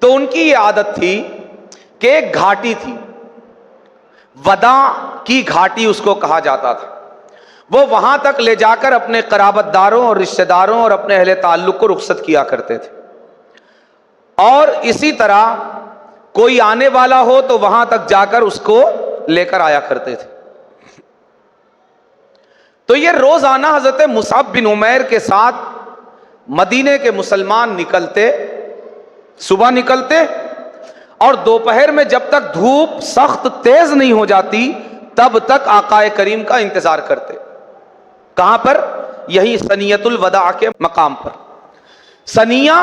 तो उनकी ये आदत थी कि एक घाटी थी, वदा की घाटी उसको कहा जाता था, वो वहां तक ले जाकर अपने कराबतदारों और रिश्तेदारों और अपने अहले ताल्लुक को रुखसत किया करते थे। और इसी तरह कोई आने वाला हो तो वहां तक जाकर उसको लेकर आया करते थे। तो ये रोजाना हजरत मुसअब बिन उमैर के साथ मदीने के मुसलमान निकलते, सुबह निकलते और दोपहर में जब तक धूप सख्त तेज नहीं हो जाती तब तक आकाए करीम का इंतजार करते। कहां पर? यही सनियतुल वदा के मकाम पर। सनिया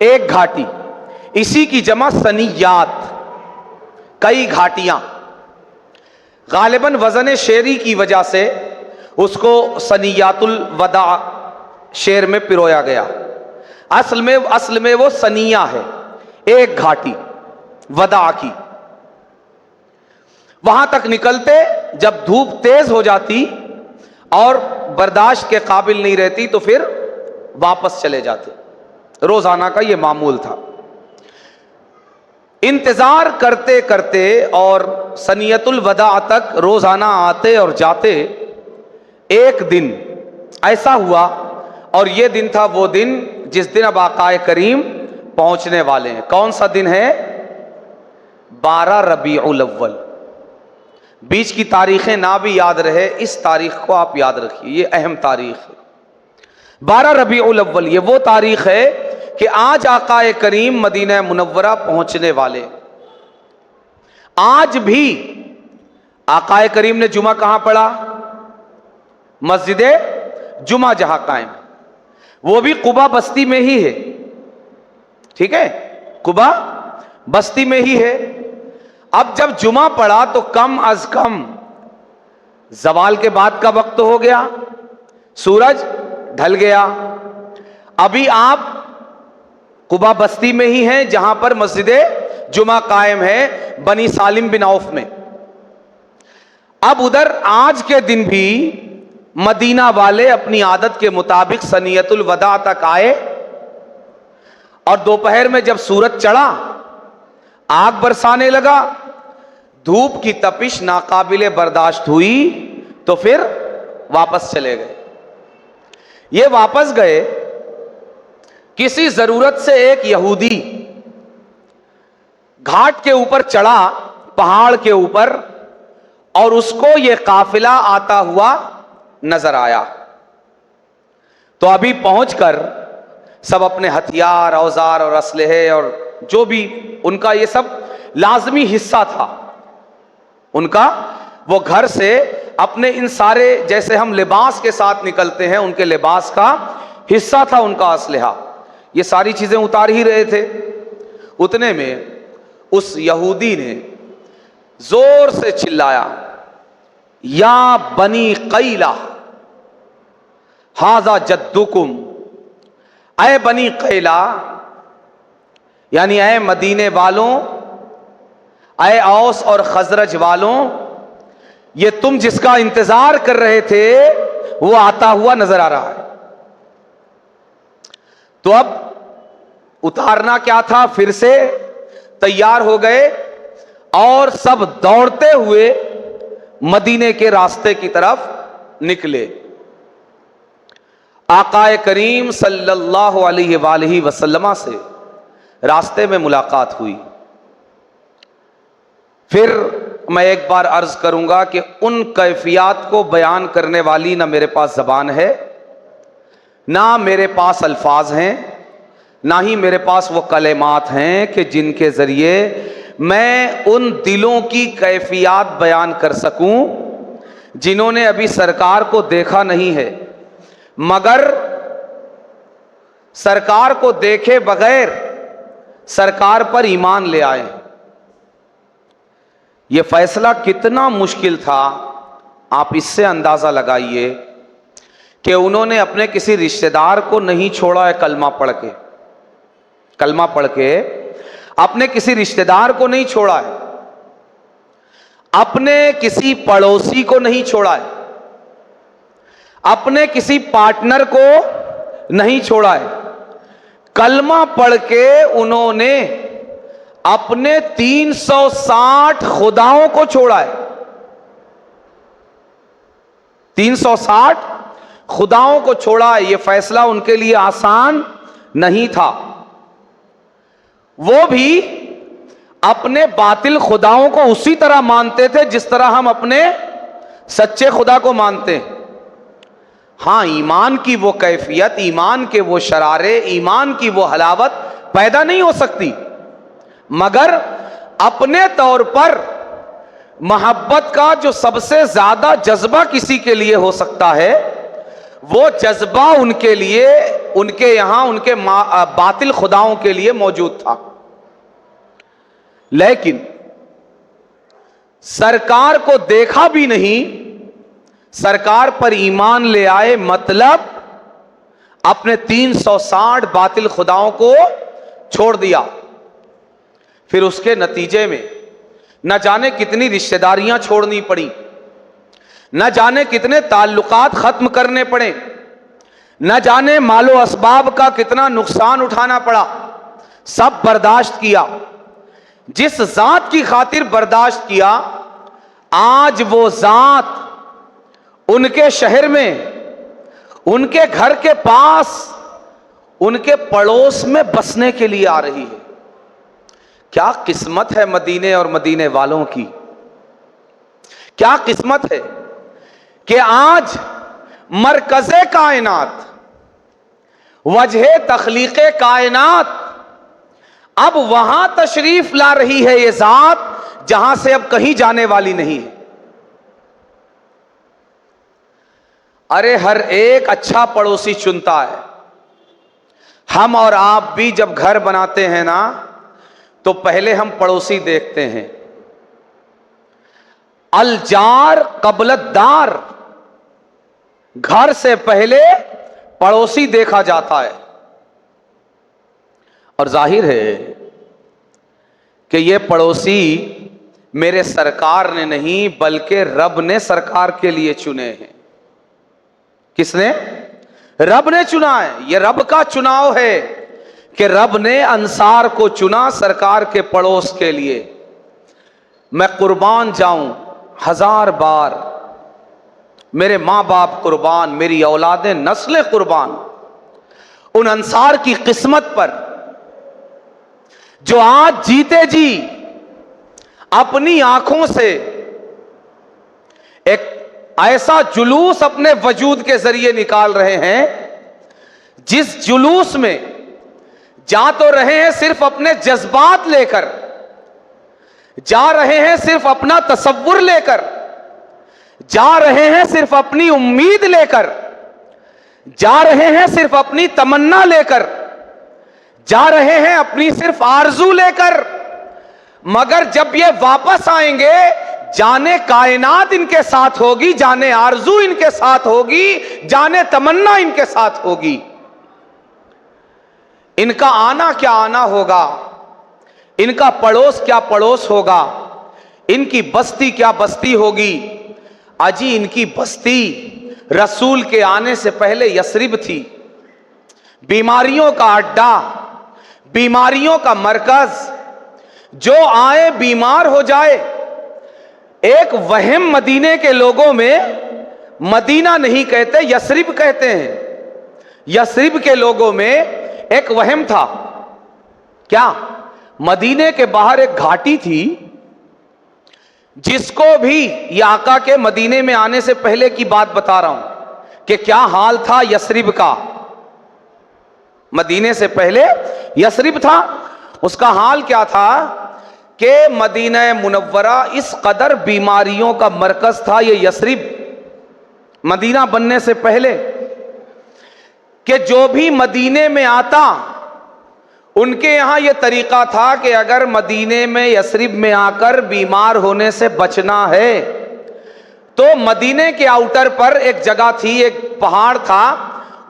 एक घाटी, इसी की जमा सनियात, कई घाटियां। गालिबन वजन शेरी की वजह से उसको सनियातुल वदा शेर में पिरोया गया। असल में वो सनिया है, एक घाटी वदा की। वहां तक निकलते, जब धूप तेज हो जाती और बर्दाश्त के काबिल नहीं रहती तो फिर वापस चले जाते। रोजाना का ये मामूल था। इंतजार करते करते और सनियतुल वदा तक रोजाना आते और जाते। एक दिन ऐसा हुआ, और यह दिन था वो दिन जिस दिन अब आकाए करीम पहुंचने वाले हैं। कौन सा दिन है? 12 रबीउल अव्वल। बीच की तारीखें ना भी याद रहे, इस तारीख को आप याद रखिए, ये अहम तारीख है। 12 रबीउल अव्वल ये वो तारीख है कि आज आकाए करीम मदीना मुनव्वरा पहुंचने वाले। आज भी आकाए करीम ने जुमा कहां पढ़ा? मस्जिदे जुमा जहां कायम, वो भी कुबा बस्ती में ही है। ठीक है, कुबा बस्ती में ही है। अब जब जुमा पड़ा तो कम अज कम जवाल के बाद का वक्त हो गया, सूरज ढल गया। अभी आप कुबा बस्ती में ही हैं जहां पर मस्जिदे जुमा कायम है, बनी सालिम बिन औफ में। अब उधर आज के दिन भी मदीना वाले अपनी आदत के मुताबिक सनियतुल वदा तक आए, और दोपहर में जब सूरज चढ़ा, आग बरसाने लगा, धूप की तपिश नाकाबिले बर्दाश्त हुई, तो फिर वापस चले गए। ये वापस गए किसी जरूरत से एक यहूदी घाट के ऊपर चढ़ा, पहाड़ के ऊपर, और उसको यह काफिला आता हुआ नजर आया। तो अभी पहुंचकर सब अपने हथियार, औजार और असलहे और जो भी उनका ये सब लाजमी हिस्सा था उनका, वो घर से अपने इन सारे, जैसे हम लिबास के साथ निकलते हैं, उनके लिबास का हिस्सा था उनका असलहा, ये सारी चीजें उतार ही रहे थे। उतने में उस यहूदी ने जोर से चिल्लाया, या बनी कैला हाजा जद्दुकुम, ऐ बनी कैला, यानी ऐ मदीने वालों, ऐ औस और खजरज वालों, ये तुम जिसका इंतजार कर रहे थे वो आता हुआ नजर आ रहा है। तो अब उतारना क्या था, फिर से तैयार हो गए और सब दौड़ते हुए मदीने के रास्ते की तरफ निकले। आकाए करीम सल्लल्लाहु अलैहि वसल्लम से रास्ते में मुलाकात हुई। फिर मैं एक बार अर्ज करूंगा कि उन कैफियत को बयान करने वाली ना मेरे पास जबान है, ना मेरे पास अल्फाज हैं, ना ही मेरे पास वो कलेमात हैं कि जिनके जरिए मैं उन दिलों की कैफियत बयान कर सकूं जिन्होंने अभी सरकार को देखा नहीं है, मगर सरकार को देखे बगैर सरकार पर ईमान ले आए। यह फैसला कितना मुश्किल था, आप इससे अंदाजा लगाइए कि उन्होंने अपने किसी रिश्तेदार को नहीं छोड़ा है कलमा पढ़ के अपने किसी रिश्तेदार को नहीं छोड़ा है, अपने किसी पड़ोसी को नहीं छोड़ा है, अपने किसी पार्टनर को नहीं छोड़ा है। कलमा पढ़ के उन्होंने अपने 360 खुदाओं को छोड़ा है। 360 खुदाओं को छोड़ा है। यह फैसला उनके लिए आसान नहीं था। वो भी अपने बातिल खुदाओं को उसी तरह मानते थे जिस तरह हम अपने सच्चे खुदा को मानते हैं। हां, ईमान की वो कैफियत, ईमान के वो शरारे, ईमान की वो हलावत पैदा नहीं हो सकती, मगर अपने तौर पर मोहब्बत का जो सबसे ज्यादा जज्बा किसी के लिए हो सकता है, वो जज्बा उनके लिए, उनके यहां उनके बातिल खुदाओं के लिए मौजूद था। लेकिन सरकार को देखा भी नहीं, सरकार पर ईमान ले आए, मतलब अपने 360 बातिल खुदाओं को छोड़ दिया। फिर उसके नतीजे में न जाने कितनी रिश्तेदारियां छोड़नी पड़ी, न जाने कितने ताल्लुकात खत्म करने पड़े, न जाने मालो असबाब का कितना नुकसान उठाना पड़ा। सब बर्दाश्त किया। जिस जात की खातिर बर्दाश्त किया, आज वो जात उनके शहर में, उनके घर के पास, उनके पड़ोस में बसने के लिए आ रही है। क्या किस्मत है मदीने और मदीने वालों की, क्या किस्मत है कि आज मरकज़े कायनात, वजह तख्लीक़े कायनात, अब वहां तशरीफ ला रही है ये जात जहां से अब कहीं जाने वाली नहीं है। अरे हर एक अच्छा पड़ोसी चुनता है। हम और आप भी जब घर बनाते हैं ना, तो पहले हम पड़ोसी देखते हैं। अलजार कबलतदार, घर से पहले पड़ोसी देखा जाता है। और जाहिर है कि ये पड़ोसी मेरे सरकार ने नहीं, बल्कि रब ने सरकार के लिए चुने हैं। किसने? रब ने चुना है। यह रब का चुनाव है कि रब ने अंसार को चुना सरकार के पड़ोस के लिए। मैं कुर्बान जाऊं 1000 बार, मेरे मां बाप कुर्बान, मेरी औलादें नस्लें कुर्बान, उन अंसार की किस्मत पर जो आज जीते जी अपनी आंखों से एक ऐसा जुलूस अपने वजूद के जरिए निकाल रहे हैं, जिस जुलूस में जा तो रहे हैं सिर्फ अपने जज्बात लेकर, जा रहे हैं सिर्फ अपना तसव्वुर लेकर, जा रहे हैं सिर्फ अपनी उम्मीद लेकर, जा रहे हैं सिर्फ अपनी तमन्ना लेकर, जा रहे हैं अपनी सिर्फ आरजू लेकर, मगर जब ये वापस आएंगे जाने कायनात इनके साथ होगी, जाने आरजू इनके साथ होगी, जाने तमन्ना इनके साथ होगी। इनका आना क्या आना होगा, इनका पड़ोस क्या पड़ोस होगा, इनकी बस्ती क्या बस्ती होगी। अजी इनकी बस्ती रसूल के आने से पहले यस्रिब थी, बीमारियों का अड्डा, बीमारियों का मरकज। जो आए बीमार हो जाए। एक वहम मदीने के लोगों में, मदीना नहीं कहते यस्रिब कहते हैं, यस्रिब के लोगों में एक वहम था। क्या? मदीने के बाहर एक घाटी थी, जिसको भी ये आका के मदीने में आने से पहले की बात बता रहा हूं कि क्या हाल था यस्रिब का। मदीने से पहले यस्रिब था, उसका हाल क्या था कि मदीना मुनव्वरा इस कदर बीमारियों का मरकज था, ये यस्रिब मदीना बनने से पहले, कि जो भी मदीने में आता उनके यहां यह तरीका था कि अगर मदीने में यस्रिब में आकर बीमार होने से बचना है तो मदीने के आउटर पर एक जगह थी, एक पहाड़ था,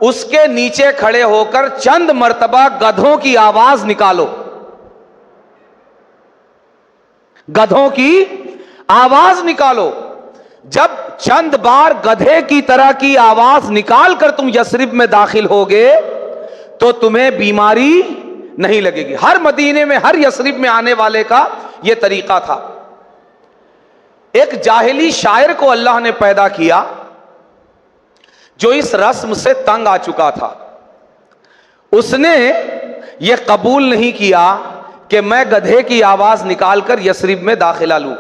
उसके नीचे खड़े होकर चंद मर्तबा गधों की आवाज निकालो, गधों की आवाज निकालो। जब चंद बार गधे की तरह की आवाज निकाल कर तुम यस्रिब में दाखिल होगे तो तुम्हें बीमारी नहीं लगेगी। हर मदीने में, हर यस्रिब में आने वाले का यह तरीका था। एक जाहिली शायर को अल्लाह ने पैदा किया जो इस रस्म से तंग आ चुका था। उसने यह कबूल नहीं किया कि मैं गधे की आवाज निकालकर यस्रिब में दाखिला लूं।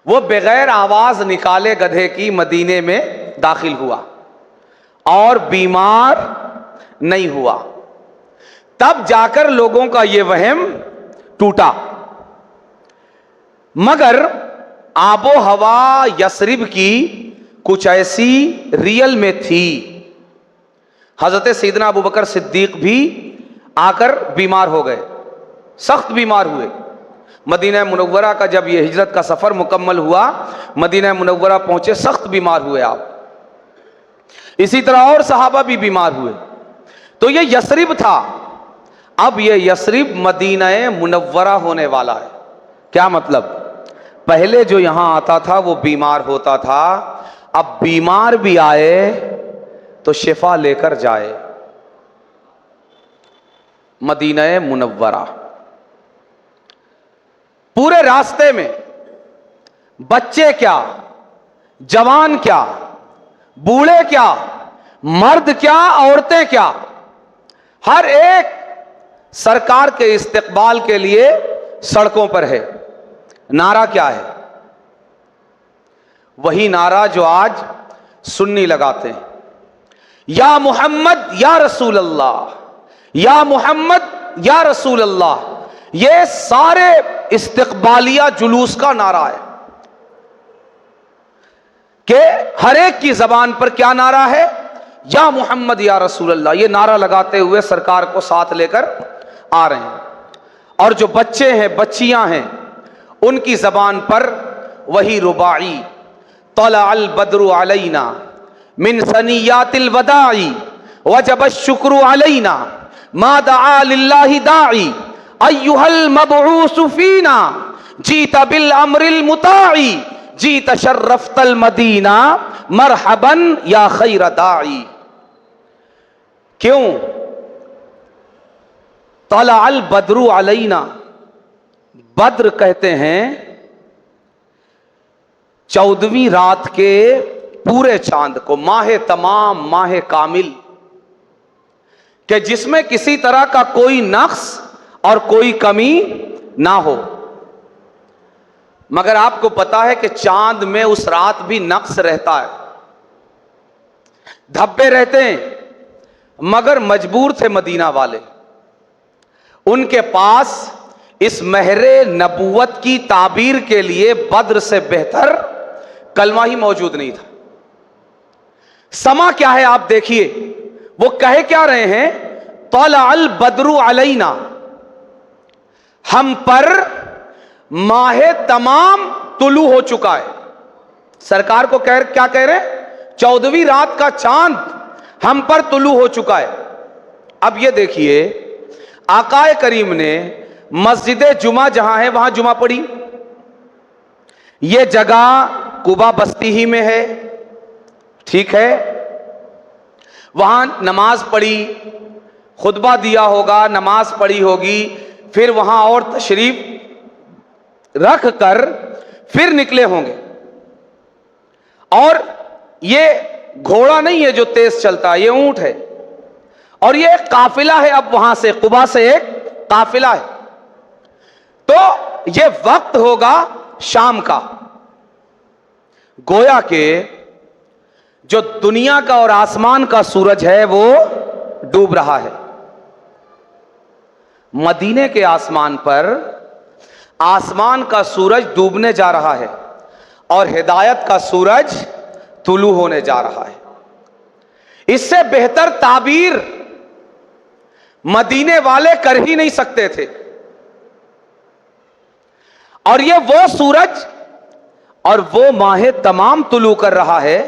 वो बगैर आवाज निकाले गधे की मदीने में दाखिल हुआ और बीमार नहीं हुआ। तब जाकर लोगों का यह वहम टूटा। मगर आबो हवा यस्रिब की कुछ ऐसी रियल में थी। हजरत सैयदना अबू बकर सिद्दीक भी आकर बीमार हो गए, सख्त बीमार हुए। मदीना मुनव्वरा का जब यह हिजरत का सफर मुकम्मल हुआ, मदीना मुनव्वरा पहुंचे, सख्त बीमार हुए आप। इसी तरह और सहाबा भी बीमार हुए। तो यह यस्रिब था। अब यह यस्रिब मदीना मुनव्वरा होने वाला है। क्या मतलब? पहले जो यहां आता था वो बीमार होता था, अब बीमार भी आए तो शिफा लेकर जाए। मदीना मुनव्वरा, पूरे रास्ते में बच्चे क्या, जवान क्या, बूढ़े क्या, मर्द क्या, औरतें क्या, हर एक सरकार के इस्तकबाल के लिए सड़कों पर है। नारा क्या है? वही नारा जो आज सुन्नी लगाते हैं, या मोहम्मद या रसूल अल्लाह, या मोहम्मद या रसूल अल्लाह। ये सारे इस्तकबालिया जुलूस का नारा है कि हर एक की जबान पर क्या नारा है? या मोहम्मद या रसूल अल्लाह। ये नारा लगाते हुए सरकार को साथ लेकर आ रहे हैं। और जो बच्चे हैं, बच्चियां हैं, उनकी जबान पर वही रुबाई, तलअल बद्रु अलैना मिन सनियातिल वदाई वजब शुक्र अलैना मा दआ लिल्लाहि दाई अय्युहल मबऊसु फीना जीत बिल अम्रिल मुताई जीत शर्रफ्तल मदीना मरहबन या खैर दाई। क्यों? तलअल बद्रु अलैना, बद्र कहते हैं 14वीं रात के पूरे चांद को, माहे तमाम, माहे कामिल। कि जिसमें किसी तरह का कोई नक्स और कोई कमी ना हो। मगर आपको पता है कि चांद में उस रात भी नक्स रहता है, धब्बे रहते हैं। मगर मजबूर थे मदीना वाले, उनके पास इस महरे नबूवत की ताबीर के लिए बद्र से बेहतर कलमा ही मौजूद नहीं था। समा क्या है आप देखिए, वो कहे क्या रहे हैं, तलअल बद्रु अलैना, हम पर माहे तमाम तुलू हो चुका है। सरकार को क्या कह रहे हैं, 14वीं रात का चांद हम पर तुलू हो चुका है। अब ये देखिए, आकाए करीम ने मस्जिद जुमा जहां है वहां जुमा पढ़ी। यह जगह कुबा बस्ती ही में है, ठीक है, वहां नमाज पढ़ी, खुतबा दिया होगा, नमाज पढ़ी होगी, फिर वहां और तशरीफ रख कर फिर निकले होंगे। और ये घोड़ा नहीं है जो तेज चलता है, ये ऊंट है, और ये एक काफिला है। अब वहां से कुबा से एक काफिला है, तो ये वक्त होगा शाम का। गोया के जो दुनिया का और आसमान का सूरज है वो डूब रहा है। मदीने के आसमान पर आसमान का सूरज डूबने जा रहा है और हिदायत का सूरज तुलू होने जा रहा है। इससे बेहतर ताबीर मदीने वाले कर ही नहीं सकते थे। और ये वो सूरज और वो माहे तमाम तुलू कर रहा है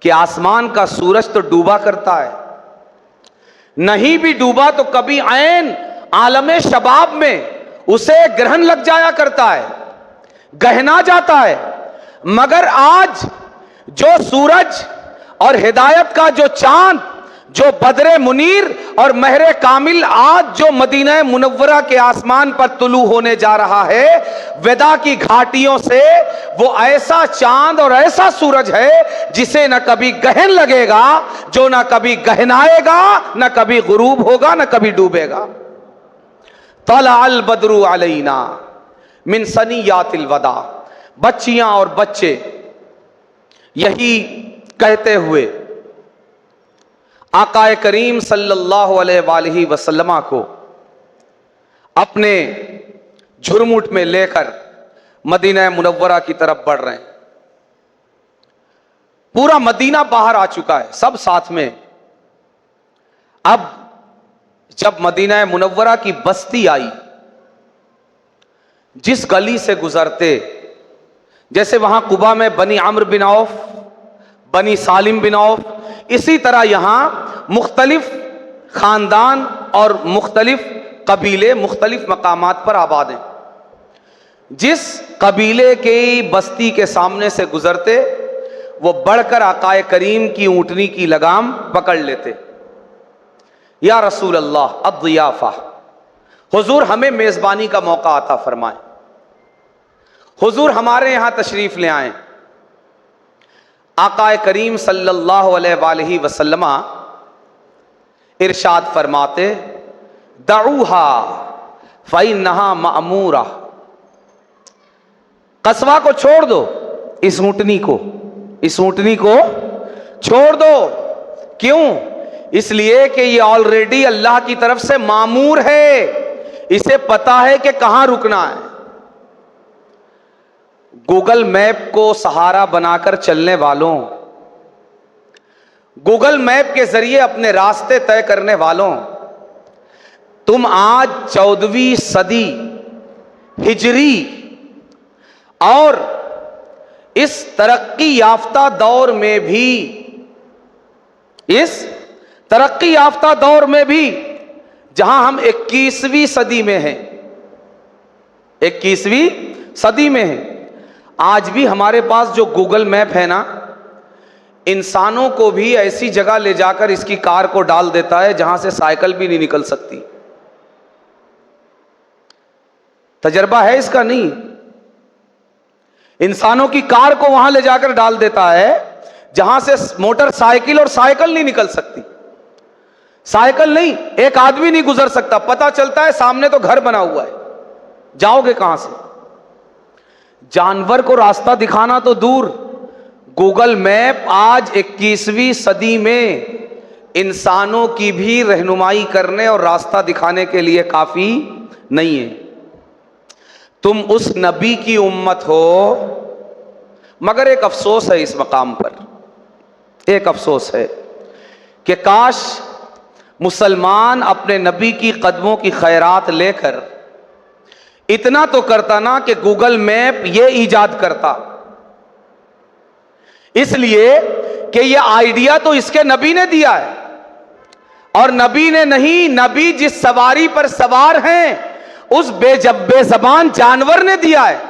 कि आसमान का सूरज तो डूबा करता है, नहीं भी डूबा तो कभी ऐन आलमे शबाब में उसे ग्रहण लग जाया करता है, गहना जाता है। मगर आज जो सूरज और हिदायत का जो चांद, जो बदरे मुनीर और महरे कामिल आज जो मदीना मुनव्वरा के आसमान पर तुलू होने जा रहा है, वेदा की घाटियों से वो ऐसा चांद और ऐसा सूरज है जिसे न कभी गहन लगेगा, जो न कभी गहनाएगा, न कभी गुरूब होगा, न कभी डूबेगा। तलअल बद्रु अलैना मिन सनियातिल वदा। बच्चियां और बच्चे यही कहते हुए आकाए करीम सल्लल्लाहु अलैहि वसल्लम को अपने झुरमुट में लेकर मदीना मुनव्वरा की तरफ बढ़ रहे हैं। पूरा मदीना बाहर आ चुका है, सब साथ में। अब जब मदीना मुनव्वरा की बस्ती आई, जिस गली से गुजरते, जैसे वहां कुबा में बनी अम्र बिन औफ, बनी सालिम बिन औफ, इसी तरह यहां मुख्तलिफ खानदान और मुख्तलिफ कबीले मुख्तलिफ मकामात पर आबाद हैं। जिस कबीले के बस्ती के सामने से गुजरते, वो बढ़कर आकाए करीम की ऊंटनी की लगाम पकड़ लेते। या रसूल अल्लाह अद्दियाफा, हुजूर हमें मेजबानी का मौका आता फरमाए, हुजूर हमारे यहां तशरीफ ले आए। आकाए करीम सल्लल्लाहु अलैहि वसल्लम इरशाद फरमाते, दऊहा फइन्नहा मामूरा, कस्वा को छोड़ दो, इस ऊंटनी को छोड़ दो। क्यों? इसलिए कि ये ऑलरेडी अल्लाह की तरफ से मामूर है, इसे पता है कि कहां रुकना है। गूगल मैप को सहारा बनाकर चलने वालों, गूगल मैप के जरिए अपने रास्ते तय करने वालों, तुम आज 14वीं सदी हिजरी और इस तरक्की याफ्ता दौर में भी, इस तरक्की याफ्ता दौर में भी जहां हम 21वीं सदी में हैं, 21वीं सदी में हैं, आज भी हमारे पास जो गूगल मैप है ना, इंसानों को भी ऐसी जगह ले जाकर इसकी कार को डाल देता है जहां से साइकिल भी नहीं निकल सकती। तजर्बा है इसका? नहीं। इंसानों की कार को वहां ले जाकर डाल देता है जहां से मोटरसाइकिल और साइकिल नहीं निकल सकती। साइकिल नहीं, एक आदमी नहीं गुजर सकता। पता चलता है सामने तो घर बना हुआ है, जाओगे कहां से? जानवर को रास्ता दिखाना तो दूर, गूगल मैप आज 21वीं सदी में इंसानों की भी रहनुमाई करने और रास्ता दिखाने के लिए काफी नहीं है। तुम उस नबी की उम्मत हो, मगर एक अफसोस है इस मकाम पर, एक अफसोस है कि काश मुसलमान अपने नबी की कदमों की खैरात लेकर इतना तो करता ना कि गूगल मैप ये ईजाद करता, इसलिए कि ये आइडिया तो इसके नबी ने दिया है, और नबी ने नहीं, नबी जिस सवारी पर सवार हैं उस बेजबान जानवर ने दिया है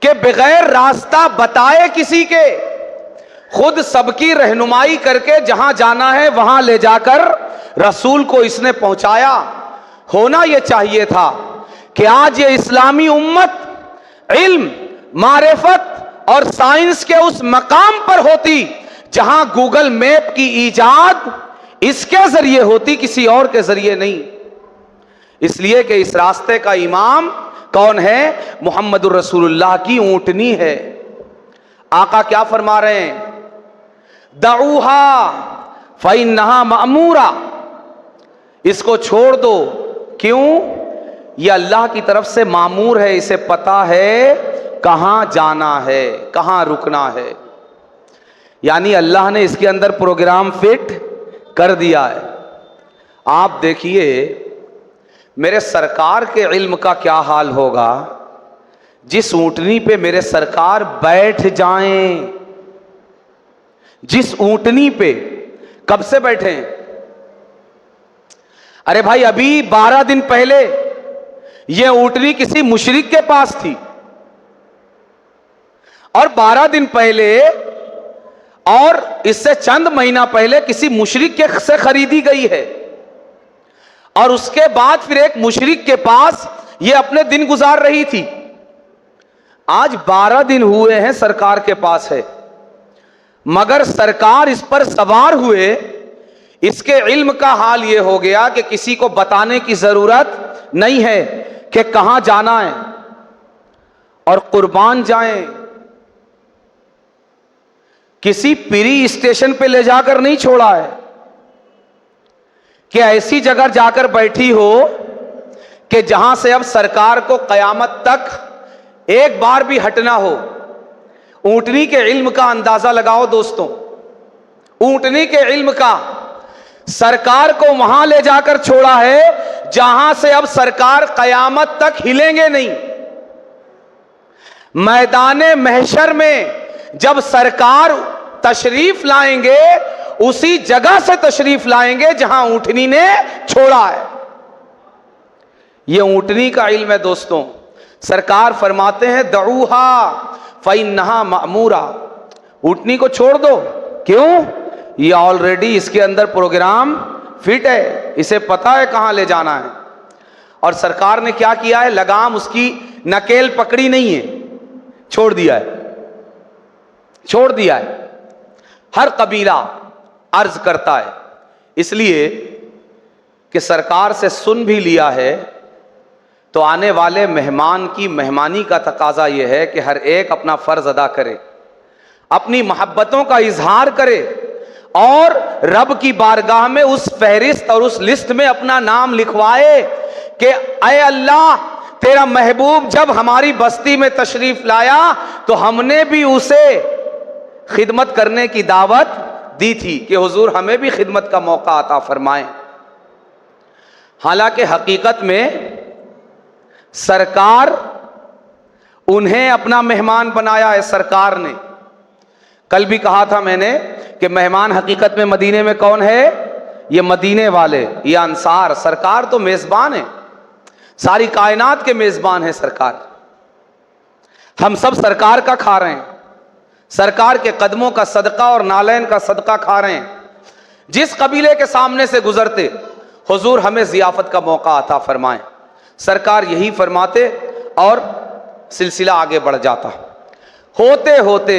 कि बगैर रास्ता बताए किसी के खुद सबकी रहनुमाई करके जहां जाना है वहां ले जाकर रसूल को इसने पहुंचाया। होना यह चाहिए था कि आज ये इस्लामी उम्मत इल्म, मारिफत और साइंस के उस मकाम पर होती जहां गूगल मैप की ईजाद इसके जरिए होती, किसी और के जरिए नहीं। इसलिए कि इस रास्ते का इमाम कौन है? मुहम्मदुर रसूलुल्लाह की ऊंटनी है। आका क्या फरमा रहे हैं? दऊहा फइन्नहा मामूरा, इसको छोड़ दो। क्यों? यह अल्लाह की तरफ से मामूर है, इसे पता है कहां जाना है, कहां रुकना है। यानी अल्लाह ने इसके अंदर प्रोग्राम फिट कर दिया है। आप देखिए मेरे सरकार के इल्म का क्या हाल होगा जिस ऊंटनी पे मेरे सरकार बैठ जाएं। जिस ऊंटनी पे कब से बैठे हैं? अरे भाई अभी 12 दिन पहले यह ऊंटनी किसी मुशरिक के पास थी, और 12 दिन पहले और इससे चंद महीना पहले किसी मुशरिक के से खरीदी गई है, और उसके बाद फिर एक मुशरिक के पास यह अपने दिन गुजार रही थी। आज 12 दिन हुए हैं सरकार के पास है, मगर सरकार इस पर सवार हुए, इसके इल्म का हाल यह हो गया कि किसी को बताने की जरूरत नहीं है कि कहां जाना है, और कुर्बान जाएं। किसी पीरी स्टेशन पे ले जाकर नहीं छोड़ा है कि ऐसी जगह जाकर बैठी हो कि जहां से अब सरकार को कयामत तक एक बार भी हटना हो। ऊंटनी के इल्म का अंदाजा लगाओ दोस्तों, ऊंटनी के इल्म का। सरकार को वहां ले जाकर छोड़ा है जहां से अब सरकार कयामत तक हिलेंगे नहीं। मैदाने महशर में जब सरकार तशरीफ लाएंगे उसी जगह से तशरीफ लाएंगे जहां ऊंटनी ने छोड़ा है। यह ऊंटनी का इल्म है दोस्तों। सरकार फरमाते हैं दऊहा फइन्नहा मामूरा, ऊंटनी को छोड़ दो। क्यों? यह ऑलरेडी इसके अंदर प्रोग्राम फिट है, इसे पता है कहां ले जाना है। और सरकार ने क्या किया है? लगाम उसकी नकेल पकड़ी नहीं है, छोड़ दिया है, छोड़ दिया है। हर कबीला अर्ज करता है, इसलिए कि सरकार से सुन भी लिया है तो आने वाले मेहमान की मेहमानी का तकाजा यह है कि हर एक अपना फर्ज अदा करे, अपनी मोहब्बतों का इजहार करे, और रब की बारगाह में उस फहरिस्त और उस लिस्ट में अपना नाम लिखवाए कि ऐ अल्लाह, तेरा महबूब जब हमारी बस्ती में तशरीफ लाया तो हमने भी उसे खिदमत करने की दावत दी थी कि हुजूर हमें भी खिदमत का मौका अता फरमाएं। हालांकि हकीकत में सरकार उन्हें अपना मेहमान बनाया है। सरकार ने कल भी कहा था मैंने कि मेहमान हकीकत में मदीने में कौन है? ये मदीने वाले, ये अंसार। सरकार तो मेजबान है, सारी कायनात के मेजबान है सरकार। हम सब सरकार का खा रहे हैं, सरकार के कदमों का सदका और नालैन का सदका खा रहे हैं। जिस कबीले के सामने से गुजरते हुजूर हमें जियाफत का मौका अता फरमाएं। सरकार यही फरमाते और सिलसिला आगे बढ़ जाता। होते होते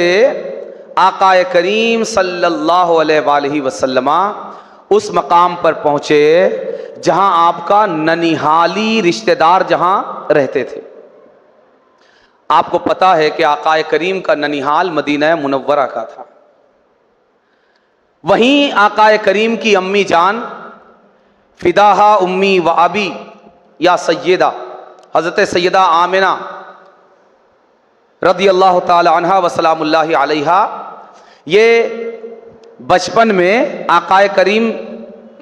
आकाए करीम सल्लल्लाहु अलैहि वसल्लम उस मकाम पर पहुंचे जहां आपका ननिहाली रिश्तेदार जहां रहते थे। आपको पता है कि आकाए करीम का ननिहाल मदीना मुनव्वरा का था। वहीं आकाए करीम की अम्मी जान फिदाहा उम्मी व अबी या सैयदा हज़रत सैयदा आमिना रज़ी अल्लाह ताला अन्हा व सलामुल्लाहि अलैहा, ये बचपन में आकाए करीम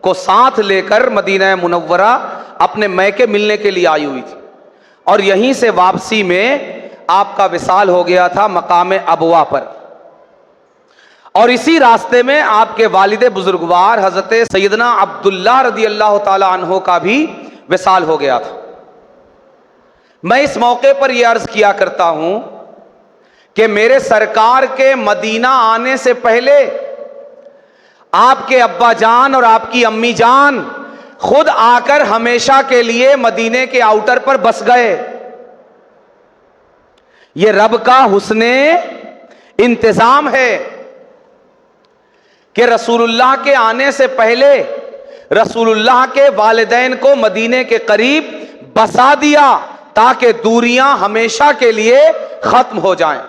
को साथ लेकर मदीना मुनव्वरा अपने मैके मिलने के लिए आई हुई थी और यहीं से वापसी में आपका विसाल हो गया था मकाम अबवा पर। और इसी रास्ते में आपके वालिद बुजुर्गवार हजरत सैयदना अब्दुल्ला रदी अल्लाह ताला अन्हो का भी विसाल हो गया था। मैं इस मौके पर यह अर्ज किया करता हूं कि मेरे सरकार के मदीना आने से पहले आपके अब्बा जान और आपकी अम्मी जान खुद आकर हमेशा के लिए मदीने के आउटर पर बस गए। यह रब का हुस्ने इंतजाम है कि रसूलुल्लाह के आने से पहले रसूलुल्लाह के वालिदैन को मदीने के करीब बसा दिया ताकि दूरियां हमेशा के लिए खत्म हो जाएं।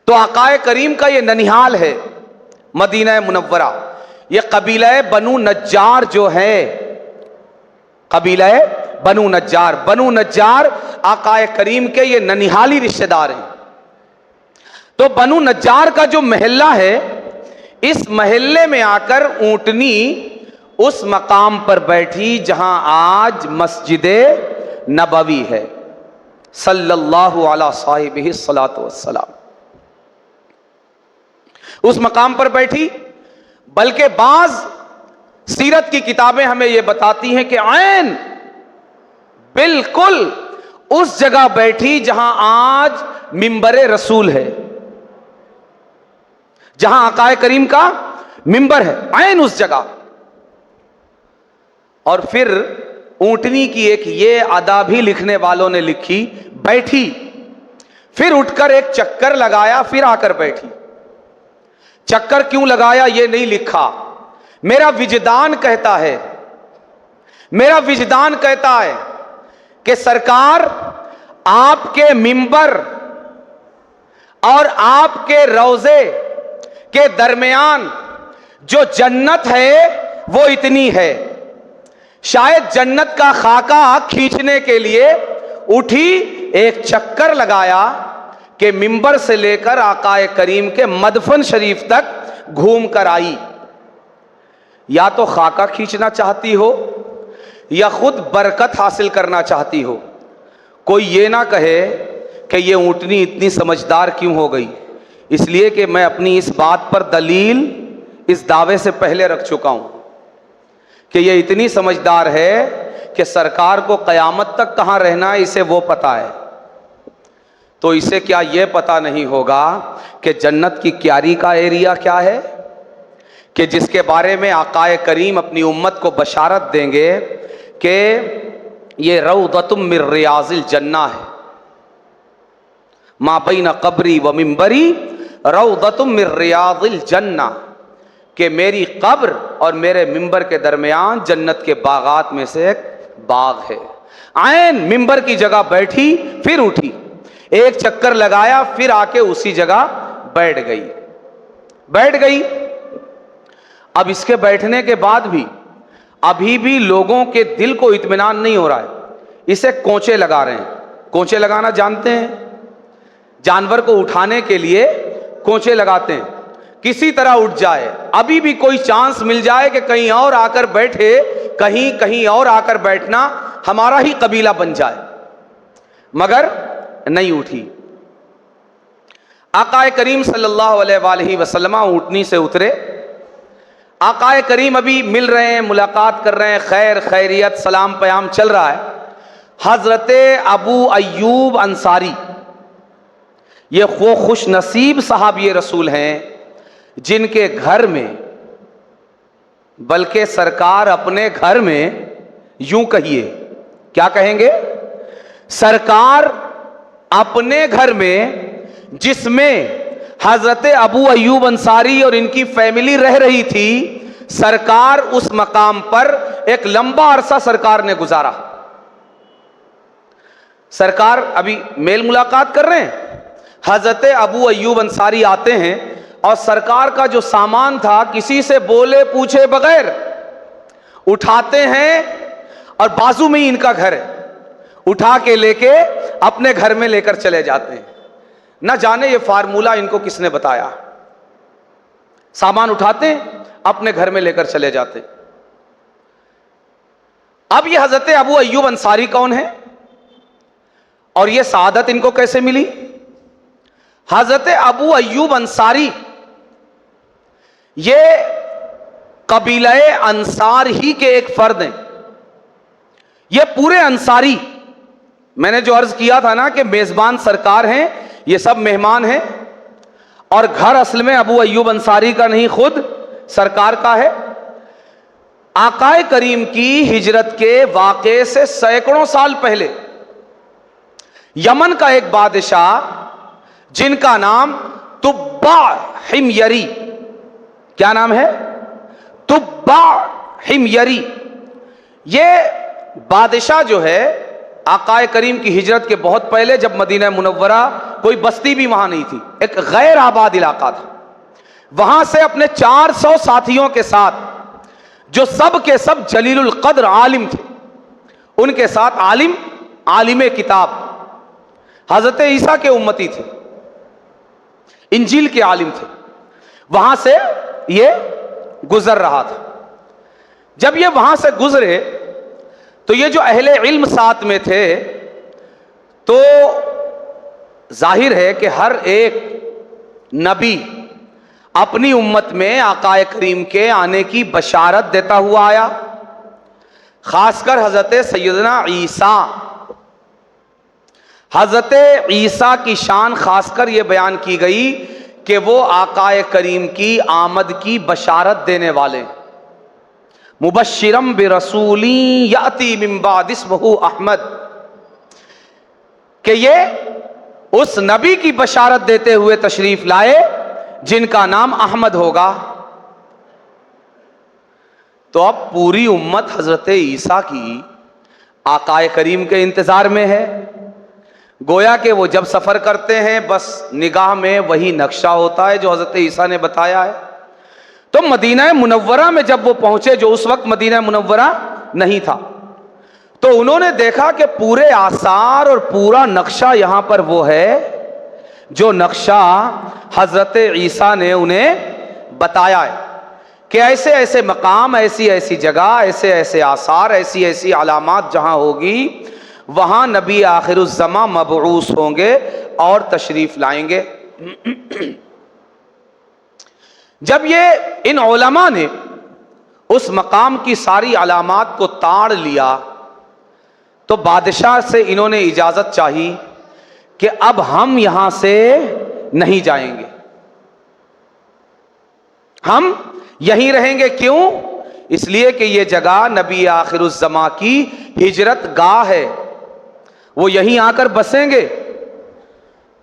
तो आकाए करीम का यह ननिहाल है मदीना मुनव्वरा। यह कबीला बनु नज्जार जो है, कबीला बनु नज्जार आकाए करीम के ये ननिहाली रिश्तेदार हैं। तो बनु नज्जार का जो महल्ला है, इस महल्ले में आकर ऊंटनी उस मकाम पर बैठी जहां आज मस्जिदे नबवी है सल्लल्लाहु अला साहिबिही सलातो वस्सलाम। उस मकाम पर बैठी, बल्कि बाज सीरत की किताबें हमें यह बताती हैं कि ऐन बिल्कुल उस जगह बैठी जहां आज मिंबरे रसूल है, जहां आकाए करीम का मिंबर है, ऐन उस जगह। और फिर ऊंटनी की एक ये अदा भी लिखने वालों ने लिखी, बैठी फिर उठकर एक चक्कर लगाया फिर आकर बैठी। चक्कर क्यों लगाया ये नहीं लिखा। मेरा विजदान कहता है, मेरा विजदान कहता है कि सरकार आपके मिंबर और आपके रोजे के दरमियान जो जन्नत है वो इतनी है। शायद जन्नत का खाका खींचने के लिए उठी, एक चक्कर लगाया कि मिंबर से लेकर आकाए करीम के मदफन शरीफ तक घूम कर आई। या तो खाका खींचना चाहती हो या खुद बरकत हासिल करना चाहती हो। कोई ये ना कहे कि ये ऊंटनी इतनी समझदार क्यों हो गई, इसलिए कि मैं अपनी इस बात पर दलील इस दावे से पहले रख चुका हूं कि ये इतनी समझदार है कि सरकार को क़यामत तक कहां रहना है इसे वो पता है। तो इसे क्या ये पता नहीं होगा कि जन्नत की क्यारी का एरिया क्या है, कि जिसके बारे में आकाए करीम अपनी उम्मत को बशारत देंगे कि ये रौदतुम मिर रियाजिल जन्ना है, मा बैन कब्री व मिंबरी रौदतुम मिर रियाजिल जन्ना, कि मेरी कब्र और मेरे मिंबर के दरमियान जन्नत के बागात में से एक बाग है। ऐन मिंबर की जगह बैठी फिर उठी, एक चक्कर लगाया फिर आके उसी जगह बैठ गई। अब इसके बैठने के बाद भी अभी भी लोगों के दिल को इत्मीनान नहीं हो रहा है। इसे कोंचे लगा रहे हैं। कोंचे लगाना जानते हैं? जानवर को उठाने के लिए कोंचे लगाते हैं, किसी तरह उठ जाए। अभी भी कोई चांस मिल जाए कि कहीं और आकर बैठे, कहीं और आकर बैठना हमारा ही कबीला बन जाए, मगर नहीं उठी। आकाए करीम सल्लल्लाहु अलैहि वसल्लम ऊंटनी से उतरे। आकाए करीम अभी मिल रहे हैं, मुलाकात कर रहे हैं, खैर खैरियत सलाम प्याम चल रहा है। हजरत अबू अय्यूब अंसारी, ये वो खुश नसीब साहबी रसूल हैं जिनके घर में, बल्कि सरकार अपने घर में, यूं कहिए, क्या कहेंगे, सरकार अपने घर में जिसमें हजरत अबू अय्यूब अंसारी और इनकी फैमिली रह रही थी, सरकार उस मकाम पर एक लंबा अरसा सरकार ने गुजारा। सरकार अभी मेल मुलाकात कर रहे हैं, हजरत अबू अय्यूब अंसारी आते हैं और सरकार का जो सामान था किसी से बोले पूछे बगैर उठाते हैं और बाजू में ही इनका घर है, उठा के लेके अपने घर में लेकर चले जाते हैं। न जाने ये फार्मूला इनको किसने बताया, सामान उठाते हैं अपने घर में लेकर चले जाते। अब ये हजरत अबू अय्यूब अंसारी कौन है और ये सादत इनको कैसे मिली? हजरत अबू अय्यूब अंसारी ये कबीला अंसार ही के एक फर्द हैं। ये पूरे अंसारी, मैंने जो अर्ज किया था ना कि मेजबान सरकार हैं, ये सब मेहमान हैं और घर असल में अबू अय्यूब अंसारी का नहीं, खुद सरकार का है। आकाए करीम की हिजरत के वाक़े से सैकड़ों साल पहले यमन का एक बादशाह जिनका नाम तुब्बा हिमयरी, क्या नाम है? तुब्बा हिमयरी। ये बादशाह जो है आकाए करीम की हिजरत के बहुत पहले, जब मदीना मुनव्वरा कोई बस्ती भी वहां नहीं थी, एक गैर आबाद इलाका था, वहां से अपने 400 साथियों के साथ, जो सब के सब जलीलुल कद्र आलिम थे, उनके साथ आलिम किताब हजरत ईसा के उम्मती थे, इंजील के आलिम थे, वहां से ये गुजर रहा था। जब ये वहां से गुजरे तो ये जो अहले इल्म साथ में थे, तो जाहिर है कि हर एक नबी अपनी उम्मत में आकाए करीम के आने की बशारत देता हुआ आया। खासकर हजरत सैयदना ईसा, हजरत ईसा की शान खासकर यह बयान की गई कि वो आकाए करीम की आमद की बशारत देने वाले, मुबश्शिरम बिरसूली याती मिन बाद इस्मुहु अहमद, कि ये उस नबी की बशारत देते हुए तशरीफ लाए जिनका नाम अहमद होगा। तो अब पूरी उम्मत हजरत ईसा की आकाए करीम के इंतजार में है। गोया कि वो जब सफर करते हैं बस निगाह में वही नक्शा होता है जो हजरत ईसा ने बताया है। तो मदीना मुनव्वरा में जब वो पहुंचे, जो उस वक्त मदीना मुनव्वरा नहीं था, तो उन्होंने देखा कि पूरे आसार और पूरा नक्शा यहां पर वो है जो नक्शा हजरत ईसा ने उन्हें बताया है कि ऐसे ऐसे मकाम, ऐसी ऐसी जगह, ऐसे ऐसे आसार, ऐसी ऐसी अलामात जहां होगी वहां नबी आखिरुज़्ज़मा मबऊस होंगे और तशरीफ लाएंगे। जब ये इन उलमा ने उस मकाम की सारी अलामात को ताड़ लिया तो बादशाह से इन्होंने इजाजत चाही कि अब हम यहां से नहीं जाएंगे, हम यहीं रहेंगे। क्यों? इसलिए कि यह जगह नबी आखिरुज़्ज़मा की हिजरत गाह है, वो यहीं आकर बसेंगे।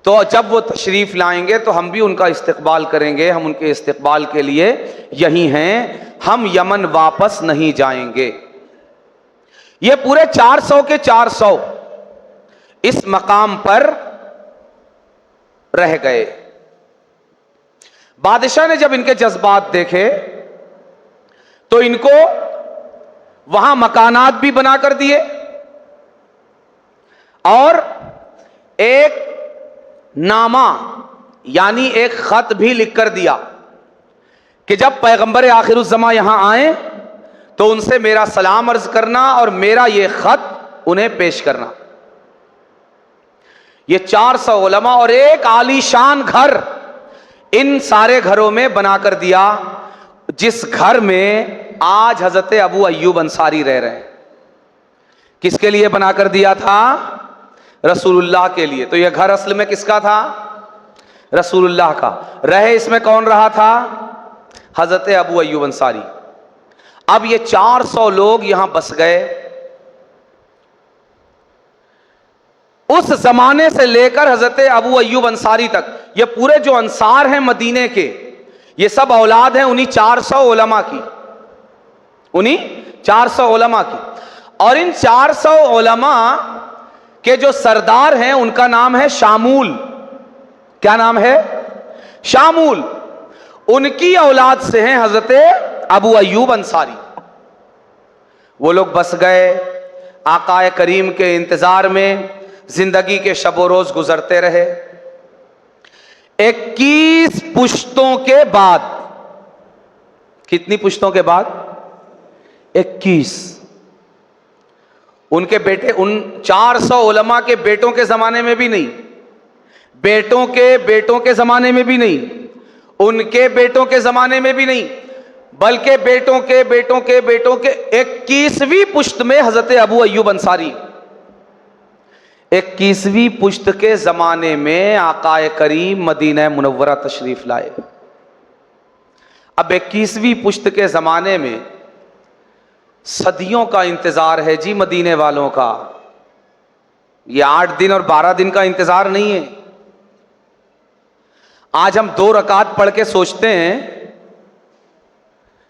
तो जब वो तशरीफ लाएंगे तो हम भी उनका इस्तकबाल करेंगे, हम उनके इस्तकबाल के लिए यहीं हैं, हम यमन वापस नहीं जाएंगे। ये पूरे 400 के 400 इस मकाम पर रह गए। बादशाह ने जब इनके जज्बात देखे तो इनको वहां मकानात भी बना कर दिए और एक नामा यानी एक खत भी लिखकर दिया कि जब पैगंबर आखिरुज़्ज़मा यहां आए तो उनसे मेरा सलाम अर्ज करना और मेरा यह खत उन्हें पेश करना। ये 400 उलमा और एक आलीशान घर इन सारे घरों में बनाकर दिया, जिस घर में आज हजरत अबू अय्यूब अंसारी रह रहे हैं। किसके लिए बनाकर दिया था? रसूलुल्लाह के लिए। तो यह घर असल में किसका था? रसूलुल्लाह का। रहे इसमें कौन रहा था? हजरत अबू अय्यूब अंसारी। अब ये 400 लोग यहां बस गए। उस जमाने से लेकर हजरत अबू अय्यूब अंसारी तक ये पूरे जो अंसार हैं मदीने के, ये सब औलाद हैं उन्हीं 400 उलमा की। उन्हीं 400 उलमा की। और इन 400 उलमा के जो सरदार हैं उनका नाम है शामूल। क्या नाम है? शामूल। उनकी औलाद से हैं हजरत अबू अय्यूब अंसारी। वो लोग बस गए, आकाए करीम के इंतजार में जिंदगी के शबो रोज गुजरते रहे। 21 पुश्तों के बाद, कितनी पुश्तों के बाद? 21। उनके बेटे, उन 400 उलमा के बेटों के जमाने में भी नहीं, बेटों के बेटों के जमाने में भी नहीं, उनके बेटों के जमाने में भी नहीं, बल्कि बेटों के बेटों के बेटों के 21वीं पुश्त में हजरत अबू अय्यूब अंसारी। 21वीं पुश्त के जमाने में आकाए करीम मदीना मुनव्वरा तशरीफ लाए। अब 21वीं पुश्त के जमाने में सदियों का इंतजार है जी मदीने वालों का। ये 8 दिन और 12 दिन का इंतजार नहीं है। आज हम 2 रकात पढ़ के सोचते हैं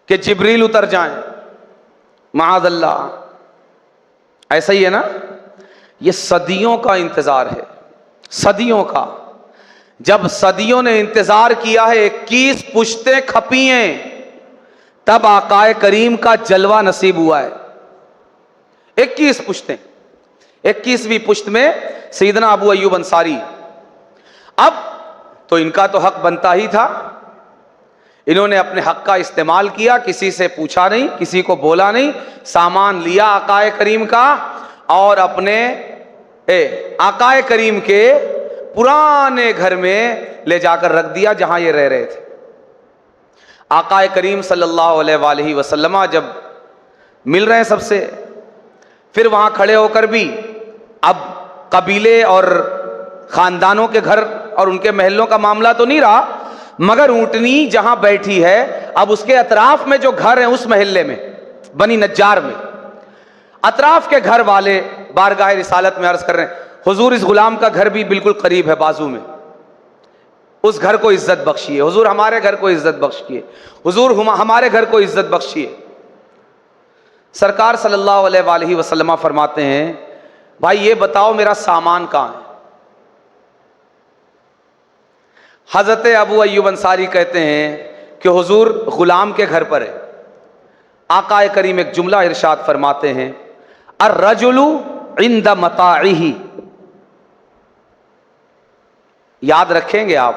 कि जिब्रील उतर जाएं, माअज़ल्लाह, ऐसा ही है ना? ये सदियों का इंतजार है, सदियों का। जब सदियों ने इंतजार किया है, 21 पुश्तें खपी हैं, तब आकाए करीम का जलवा नसीब हुआ है। 21 पुश्तें, 21वीं पुश्त में सैयदना अबू अय्यूब अंसारी। अब तो इनका तो हक बनता ही था। इन्होंने अपने हक का इस्तेमाल किया, किसी से पूछा नहीं, किसी को बोला नहीं, सामान लिया आकाए करीम का और अपने आकाए करीम के पुराने घर में ले जाकर रख दिया जहां ये रह रहे थे। आकाए करीम सल्लल्लाहु अलैहि वसल्लम जब मिल रहे हैं सबसे, फिर वहां खड़े होकर भी अब कबीले और खानदानों के घर और उनके महलों का मामला तो नहीं रहा, मगर ऊंटनी जहां बैठी है, अब उसके अतराफ में जो घर हैं उस महल्ले में, बनी नज्जार में, अतराफ के घर वाले बारगाह रिसालत में अर्ज कर रहे हैं, हुजूर इस गुलाम का घर भी बिल्कुल करीब है, बाजू में, उस घर को इज्जत बख्शिए, हुजूर हमारे घर को इज्जत बख्शिए, हुजूर हमारे घर को इज्जत बख्शिए। सरकार सल्लल्लाहु अलैहि वसल्लम फरमाते हैं, भाई ये बताओ मेरा सामान कहां है? हजरत अबू अय्यूब अंसारी कहते हैं कि हुजूर गुलाम के घर पर है। आकाए करीम एक जुमला इरशाद फरमाते हैं, अर्रजुलु इंद मताइही। याद रखेंगे आप,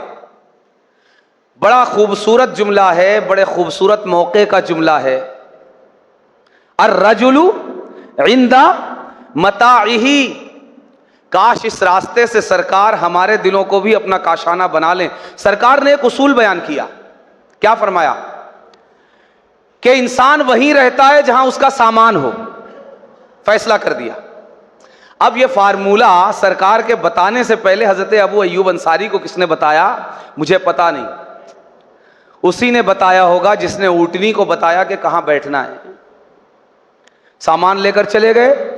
बड़ा खूबसूरत जुमला है, बड़े खूबसूरत मौके का जुमला है। अर्रजुलु इंद मताइही। काश इस रास्ते से सरकार हमारे दिलों को भी अपना काशाना बना लें। सरकार ने एक उसूल बयान किया, क्या फरमाया कि इंसान वहीं रहता है जहां उसका सामान हो, फैसला कर दिया। अब यह फार्मूला सरकार के बताने से पहले हजरत अबू अय्यूब अंसारी को किसने बताया मुझे पता नहीं। उसी ने बताया होगा जिसने ऊंटनी को बताया कि कहां बैठना है। सामान लेकर चले गए।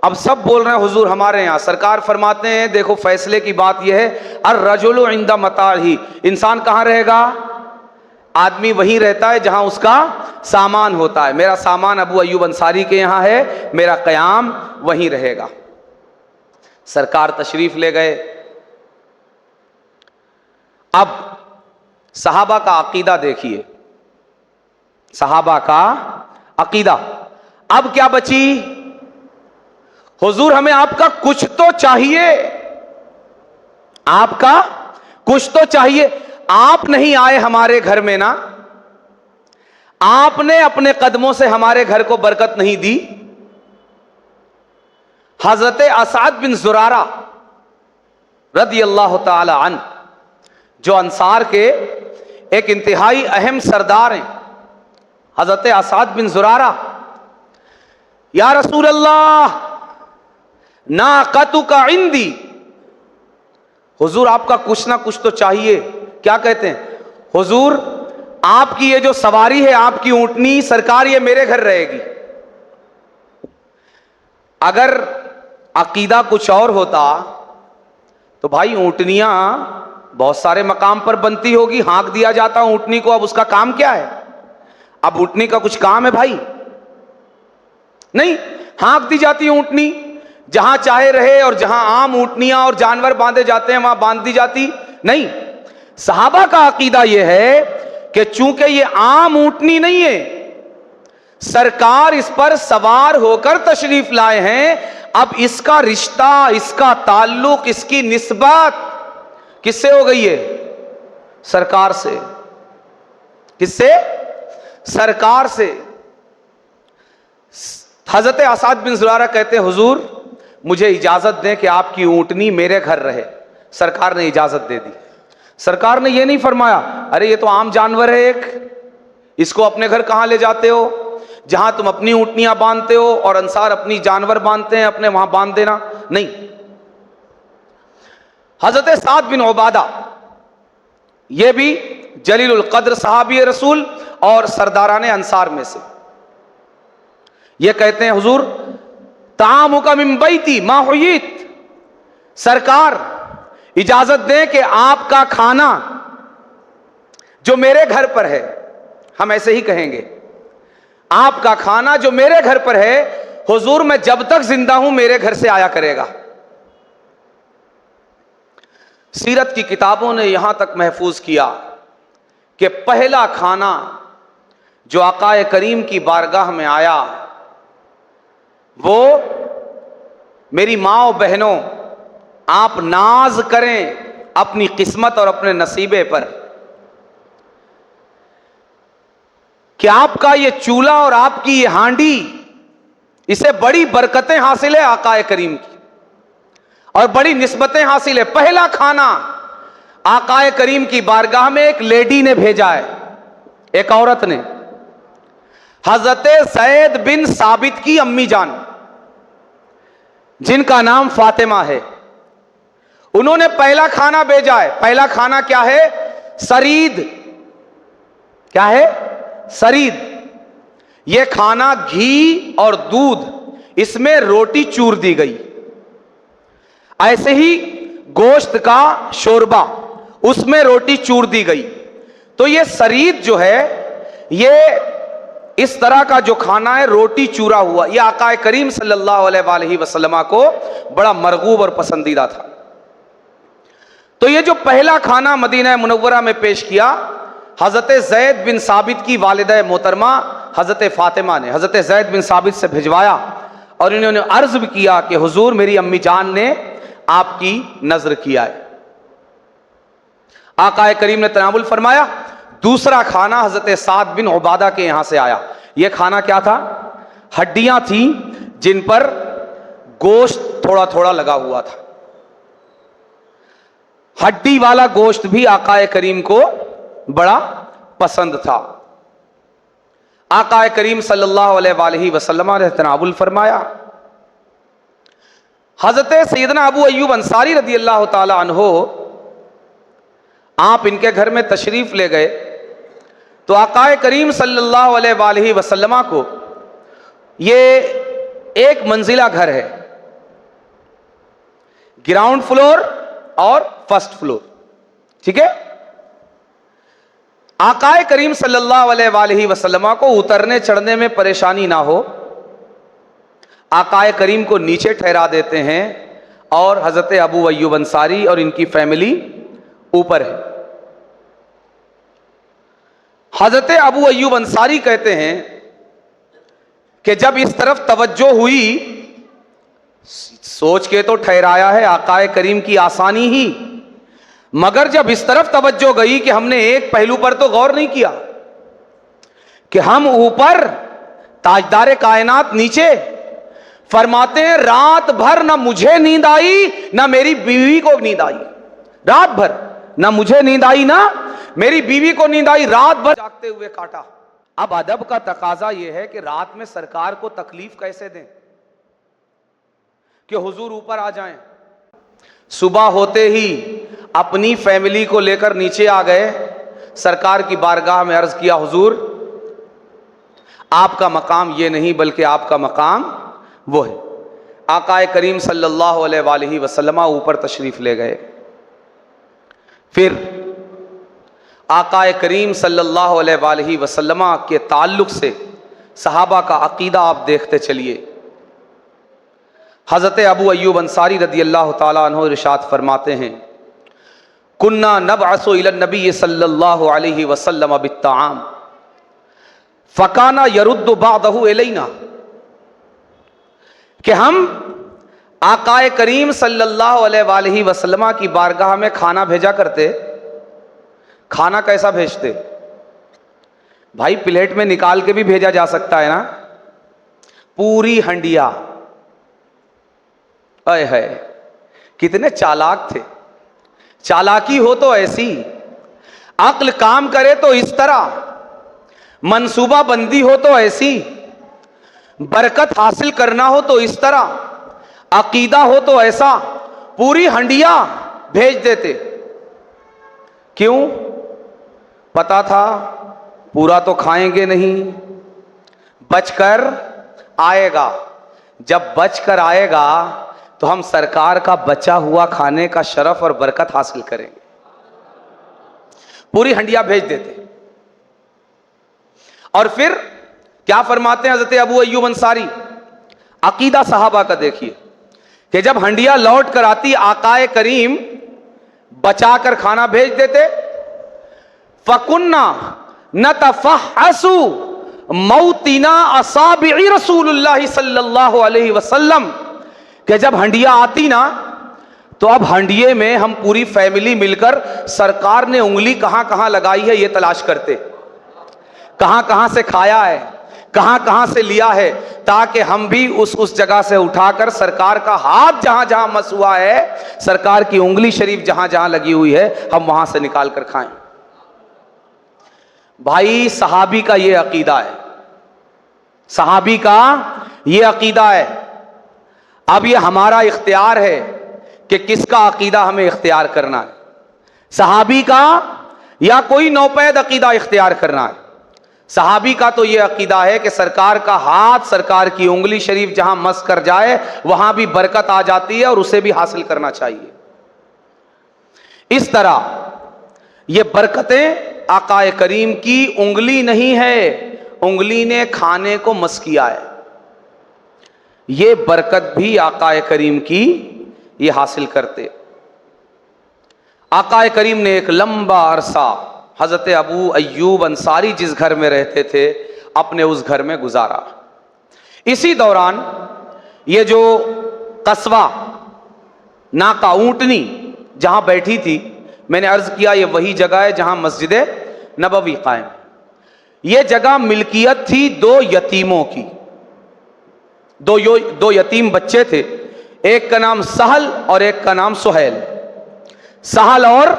अब सब बोल रहे हैं हुजूर हमारे यहाँ। सरकार फरमाते हैं देखो फैसले की बात यह है, अर्रजुलु इंदा मताही। इंसान कहाँ रहेगा? आदमी वहीं रहता है जहां उसका सामान होता है। मेरा सामान अबू अय्यूब अंसारी के यहाँ है, मेरा क़याम वहीं रहेगा। सरकार तशरीफ ले गए। अब सहाबा का अकीदा देखिए, सहाबा का अकीदा। अब क्या बची? हुजूर हमें आपका कुछ तो चाहिए, आपका कुछ तो चाहिए। आप नहीं आए हमारे घर में ना, आपने अपने कदमों से हमारे घर को बरकत नहीं दी। हजरत असाद बिन जुरारा रदी अल्लाह ताला अन, जो अंसार के एक इंतहाई अहम सरदार हैं, हजरत असाद बिन जुरारा, या रसूल अल्लाह नाक़तु का इंदी, हुजूर आपका कुछ ना कुछ तो चाहिए। क्या कहते हैं? हुजूर आपकी ये जो सवारी है, आपकी ऊंटनी, सरकार ये मेरे घर रहेगी। अगर अकीदा कुछ और होता तो भाई ऊंटनियां बहुत सारे मकाम पर बनती होगी, हाँक दिया जाता ऊंटनी को। अब उसका काम क्या है? अब ऊंटनी का कुछ काम है भाई? नहीं, हाँक दी जाती है ऊंटनी, जहां चाहे रहे, और जहां आम ऊंटनियां और जानवर बांधे जाते हैं वहां बांध दी जाती नहीं। सहाबा का अकीदा यह है कि चूंकि ये आम ऊंटनी नहीं है, सरकार इस पर सवार होकर तशरीफ लाए हैं, अब इसका रिश्ता, इसका ताल्लुक, इसकी निस्बत किससे हो गई है? सरकार से। किससे? सरकार से। हजरत असाद बिन जुरारा कहते हैं, हुजूर मुझे इजाजत दें कि आपकी ऊंटनी मेरे घर रहे। सरकार ने इजाजत दे दी। सरकार ने यह नहीं फरमाया, अरे ये तो आम जानवर है एक, इसको अपने घर कहां ले जाते हो? जहां तुम अपनी ऊंटनियां बांधते हो और अंसार अपनी जानवर बांधते हैं अपने, वहां बांध देना। नहीं। हजरत साद बिन उबादा, यह भी जलीलुल कद्र सहाबी रसूल और सरदाराने अंसार में से, यह कहते हैं, हुजूर तामुका मिन बैती मा हुयीत, सरकार इजाजत दें कि आपका खाना जो मेरे घर पर है, हम ऐसे ही कहेंगे, आपका खाना जो मेरे घर पर है, हुजूर मैं जब तक जिंदा हूं मेरे घर से आया करेगा। सीरत की किताबों ने यहां तक महफूज किया कि पहला खाना जो आकाए करीम की बारगाह में आया, वो मेरी माँ और बहनों, आप नाज करें अपनी किस्मत और अपने नसीबे पर कि आपका ये चूल्हा और आपकी ये हांडी, इसे बड़ी बरकतें हासिल है आकाए करीम की और बड़ी निस्बतें हासिल है। पहला खाना आकाए करीम की बारगाह में एक लेडी ने भेजा है, एक औरत ने, हजरत ज़ैद बिन साबित की अम्मी जान, जिनका नाम फातिमा है, उन्होंने पहला खाना भेजा है। पहला खाना क्या है? सरीद। क्या है? सरीद। यह खाना घी और दूध, इसमें रोटी चूर दी गई। ऐसे ही गोश्त का शोरबा, उसमें रोटी चूर दी गई। तो यह सरीद जो है, यह इस तरह का जो खाना है, रोटी चूरा हुआ, यह आकाए करीम सल्लल्लाहु अलैहि वसल्लम को बड़ा मरगूब और पसंदीदा था। तो यह जो पहला खाना मदीना मुनव्वरा में पेश किया, हजरत ज़ैद बिन साबित की वालिदा मोहतरमा हजरत फातिमा ने हजरत ज़ैद बिन साबित से भिजवाया और इन्होंने अर्ज भी किया कि हुजूर मेरी अम्मी जान ने आपकी नजर किया है। आकाए करीम ने तनावुल फरमाया। दूसरा खाना हजरत साद बिन उबादा के यहां से आया। यह खाना क्या था? हड्डियां थी जिन पर गोश्त थोड़ा थोड़ा लगा हुआ था। हड्डी वाला गोश्त भी आकाए करीम को बड़ा पसंद था। आकाए करीम सल्लल्लाहु अलैहि वसल्लम ने तनावुल फरमाया। हजरत सैयदना अबू अय्यूब अंसारी रदी अल्लाह ताला अन्हो, आप इनके घर में तशरीफ ले गए तो आकाए करीम सल्लल्लाहु अलैहि वसल्लम को, ये एक मंजिला घर है, ग्राउंड फ्लोर और फर्स्ट फ्लोर, ठीक है। आकाए करीम सल्लल्लाहु अलैहि वसल्लम को उतरने चढ़ने में परेशानी ना हो, आकाए करीम को नीचे ठहरा देते हैं और हजरत अबू अय्यूब अंसारी और इनकी फैमिली ऊपर है। हजरत अबू अय्यूब अंसारी कहते हैं कि जब इस तरफ तवज्जो हुई, सोच के तो ठहराया है आकाए करीम की आसानी ही, मगर जब इस तरफ तवज्जो गई कि हमने एक पहलू पर तो गौर नहीं किया कि हम ऊपर, ताजदार कायनात नीचे। फरमाते हैं रात भर ना मुझे नींद आई ना मेरी बीवी को नींद आई। रात भर ना मुझे नींद आई ना मेरी बीवी को नींद आई, रात भर जागते हुए काटा। अब अदब का तकाजा यह है कि रात में सरकार को तकलीफ कैसे दें कि हुजूर ऊपर आ जाएं। सुबह होते ही अपनी फैमिली को लेकर नीचे आ गए, सरकार की बारगाह में अर्ज किया, हुजूर आपका मकाम ये नहीं बल्कि आपका मकाम वो है। आकाए करीम सल्लल्लाहु अलैहि वसल्लम ऊपर तशरीफ ले गए। फिर आकाए करीम सल्लल्लाहु अलैहि वसल्लम के ताल्लुक से सहाबा का अकीदा आप देखते चलिए। हज़रत अबू अय्यूब अंसारी रदी अल्लाह ताला अन्हु इरशाद फरमाते हैं, कुन्ना नबअसु इलन नबी सल्लल्लाहु अलैहि वसल्लम बित्ताआम फ़काना यरुद्दु बादहु इलैना, कि हम आकाए करीम सल्लल्लाहु अलैहि वसल्लम की बारगाह में खाना भेजा करते। खाना कैसा भेजते भाई? प्लेट में निकाल के भी भेजा जा सकता है ना, पूरी हंडिया। अय है, कितने चालाक थे। चालाकी हो तो ऐसी, अक्ल काम करे तो इस तरह, मंसूबा बंदी हो तो ऐसी, बरकत हासिल करना हो तो इस तरह, अकीदा हो तो ऐसा, पूरी हंडिया भेज देते। क्यों? पता था पूरा तो खाएंगे नहीं, बचकर आएगा। जब बचकर आएगा तो हम सरकार का बचा हुआ खाने का शरफ और बरकत हासिल करेंगे। पूरी हंडिया भेज देते। और फिर क्या फरमाते हैं हज़रत अबू अय्यूब अंसारी? अकीदा सहाबा का देखिए कि जब हंडिया लौट कर आती, आकाए करीम बचाकर खाना भेज देते। फकुन्ना नतफहसु मौतिना असाबि'i रसूलुल्लाह सल्लल्लाहु अलैहि वसल्लम, कि जब हंडिया आती ना तो अब हंडिये में हम पूरी फैमिली मिलकर सरकार ने उंगली कहां कहां लगाई है ये तलाश करते, कहां कहां से खाया है, कहां कहां से लिया है, ताकि हम भी उस जगह से उठाकर सरकार का हाथ जहां जहां मस हुआ है, सरकार की उंगली शरीफ जहां जहां लगी हुई है, हम वहां से निकाल कर खाएं। भाई सहाबी का ये अकीदा है, सहाबी का ये अकीदा है। अब ये हमारा इख्तियार है कि किसका अकीदा हमें इख्तियार करना है, सहाबी का या कोई नौपैद अकीदा इख्तियार करना है। सहाबी का तो ये अकीदा है कि सरकार का हाथ, सरकार की उंगली शरीफ जहां मस कर जाए वहां भी बरकत आ जाती है और उसे भी हासिल करना चाहिए। इस तरह ये बरकतें आकाए करीम की उंगली नहीं है, उंगली ने खाने को मस किया है। ये बरकत भी आकाए करीम की ये हासिल करते। आकाए करीम ने एक लंबा अरसा हज़रत अबू अय्यूब अंसारी जिस घर में रहते थे अपने उस घर में गुजारा। इसी दौरान ये जो कस्बा नाका ऊंटनी जहां बैठी थी, मैंने अर्ज किया ये वही जगह है जहां मस्जिद नबवी कायम। ये जगह मिल्कियत थी दो यतीमों की। दो यतीम बच्चे थे, एक का नाम सहल और एक का नाम सुहैल। सहल और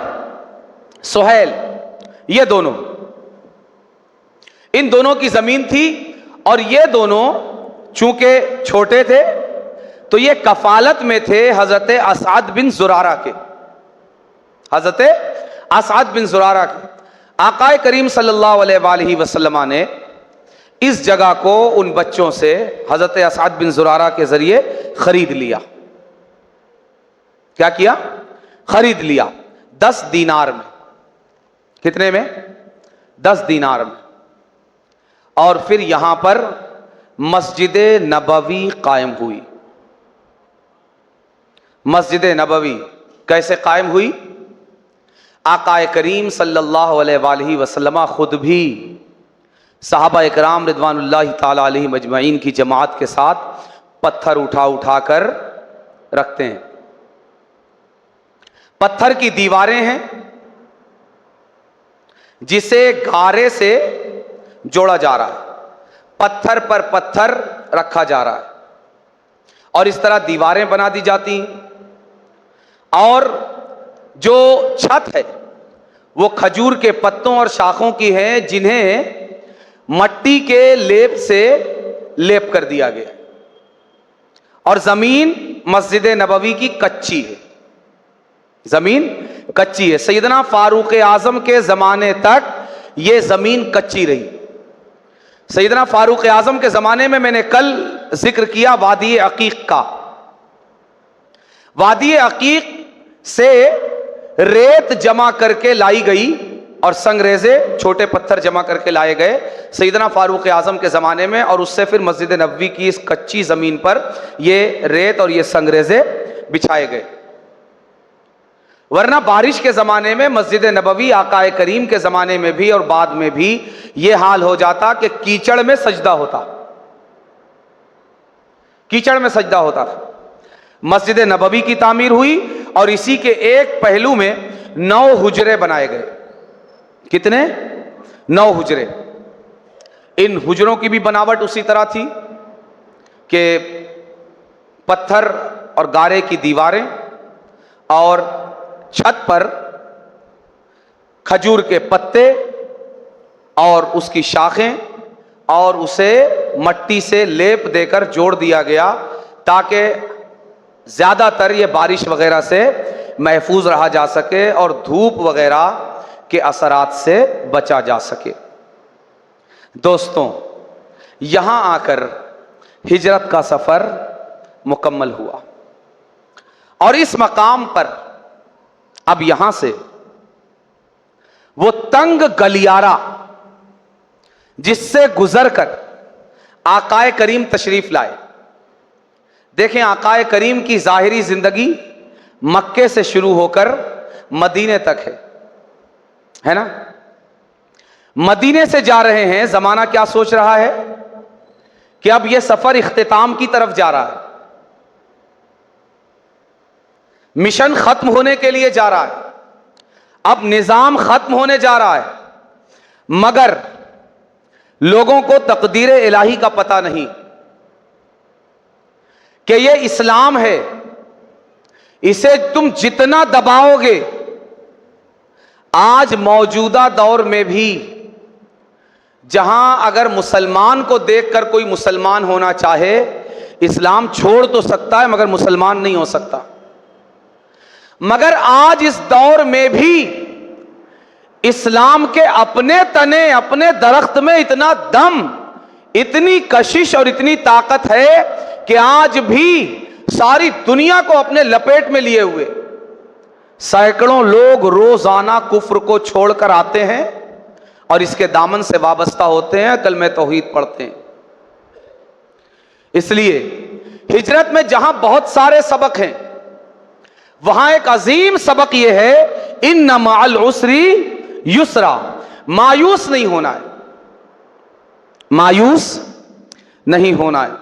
सुहैल ये दोनों, इन दोनों की जमीन थी और ये दोनों चूंकि छोटे थे तो ये कफालत में थे हजरत असअद बिन जुरारा के, हजरत असअद बिन जुरारा के। आकाए करीम सल्लल्लाहु अलैहि वसल्लम ने इस जगह को उन बच्चों से हजरत असअद बिन जुरारा के जरिए खरीद लिया। क्या किया? खरीद लिया 10 दीनार में। कितने में? 10 दीनार में। और फिर यहां पर मस्जिद नबवी कायम हुई। मस्जिद नबवी कैसे कायम हुई? आकाए करीम सल्लल्लाहु अलैहि वसल्लम खुद भी सहाबा इकराम रिदवानुल्लाहि ताला अलैहिम अजमईन की जमात के साथ पत्थर उठा कर रखते हैं। पत्थर की दीवारें हैं जिसे गारे से जोड़ा जा रहा है, पत्थर पर पत्थर रखा जा रहा है और इस तरह दीवारें बना दी जाती हैं। और जो छत है वो खजूर के पत्तों और शाखों की है जिन्हें मट्टी के लेप से लेप कर दिया गया। और जमीन मस्जिद नबवी की कच्ची है, जमीन कच्ची है। सैयदना फारूक आजम के जमाने तक ये जमीन कच्ची रही। सैयदना फारूक आजम के जमाने में मैंने कल जिक्र किया वादी अकीक का। वादी अकीक से रेत जमा करके लाई गई और संगरेजे छोटे पत्थर जमा करके लाए गए सैयदना फारूक आजम के ज़माने में, और उससे फिर मस्जिद नबवी की इस कच्ची ज़मीन पर ये रेत और ये संगरेजे बिछाए गए। वरना बारिश के ज़माने में मस्जिद नबवी आकाए करीम के ज़माने में भी और बाद में भी ये हाल हो जाता कि कीचड़ में सजदा होता, कीचड़ में सजदा होता था। मस्जिद नबवी की तामीर हुई और इसी के एक पहलू में 9 हुजरे बनाए गए। कितने? 9 हुजरे। इन हुजरों की भी बनावट उसी तरह थी कि पत्थर और गारे की दीवारें और छत पर खजूर के पत्ते और उसकी शाखें, और उसे मट्टी से लेप देकर जोड़ दिया गया ताकि ज़्यादातर ये बारिश वगैरह से महफूज रहा जा सके और धूप वगैरह के असरात से बचा जा सके। दोस्तों, यहां आकर हिजरत का सफर मुकम्मल हुआ और इस मकाम पर अब यहां से वो तंग गलियारा जिससे गुजरकर आकाए करीम तशरीफ लाए। देखें, आकाए करीम की जाहिरी जिंदगी मक्के से शुरू होकर मदीने तक है ना। मदीने से जा रहे हैं, जमाना क्या सोच रहा है कि अब यह सफर इख्तिताम की तरफ जा रहा है, मिशन खत्म होने के लिए जा रहा है, अब निजाम खत्म होने जा रहा है, मगर लोगों को तकदीर इलाही का पता नहीं कि यह इस्लाम है, इसे तुम जितना दबाओगे, आज मौजूदा दौर में भी जहां अगर मुसलमान को देखकर कोई मुसलमान होना चाहे, इस्लाम छोड़ तो सकता है मगर मुसलमान नहीं हो सकता। मगर आज इस दौर में भी इस्लाम के अपने तने, अपने दरख्त में इतना दम, इतनी कशिश और इतनी ताकत है कि आज भी सारी दुनिया को अपने लपेट में लिए हुए सैकड़ों लोग रोजाना कुफ्र को छोड़कर आते हैं और इसके दामन से वाबस्ता होते हैं, कलमे तौहीद पढ़ते हैं। इसलिए हिजरत में जहां बहुत सारे सबक हैं, वहां एक अजीम सबक यह है, इन्ना मअल उसरी युसरा। मायूस नहीं होना है, मायूस नहीं होना है।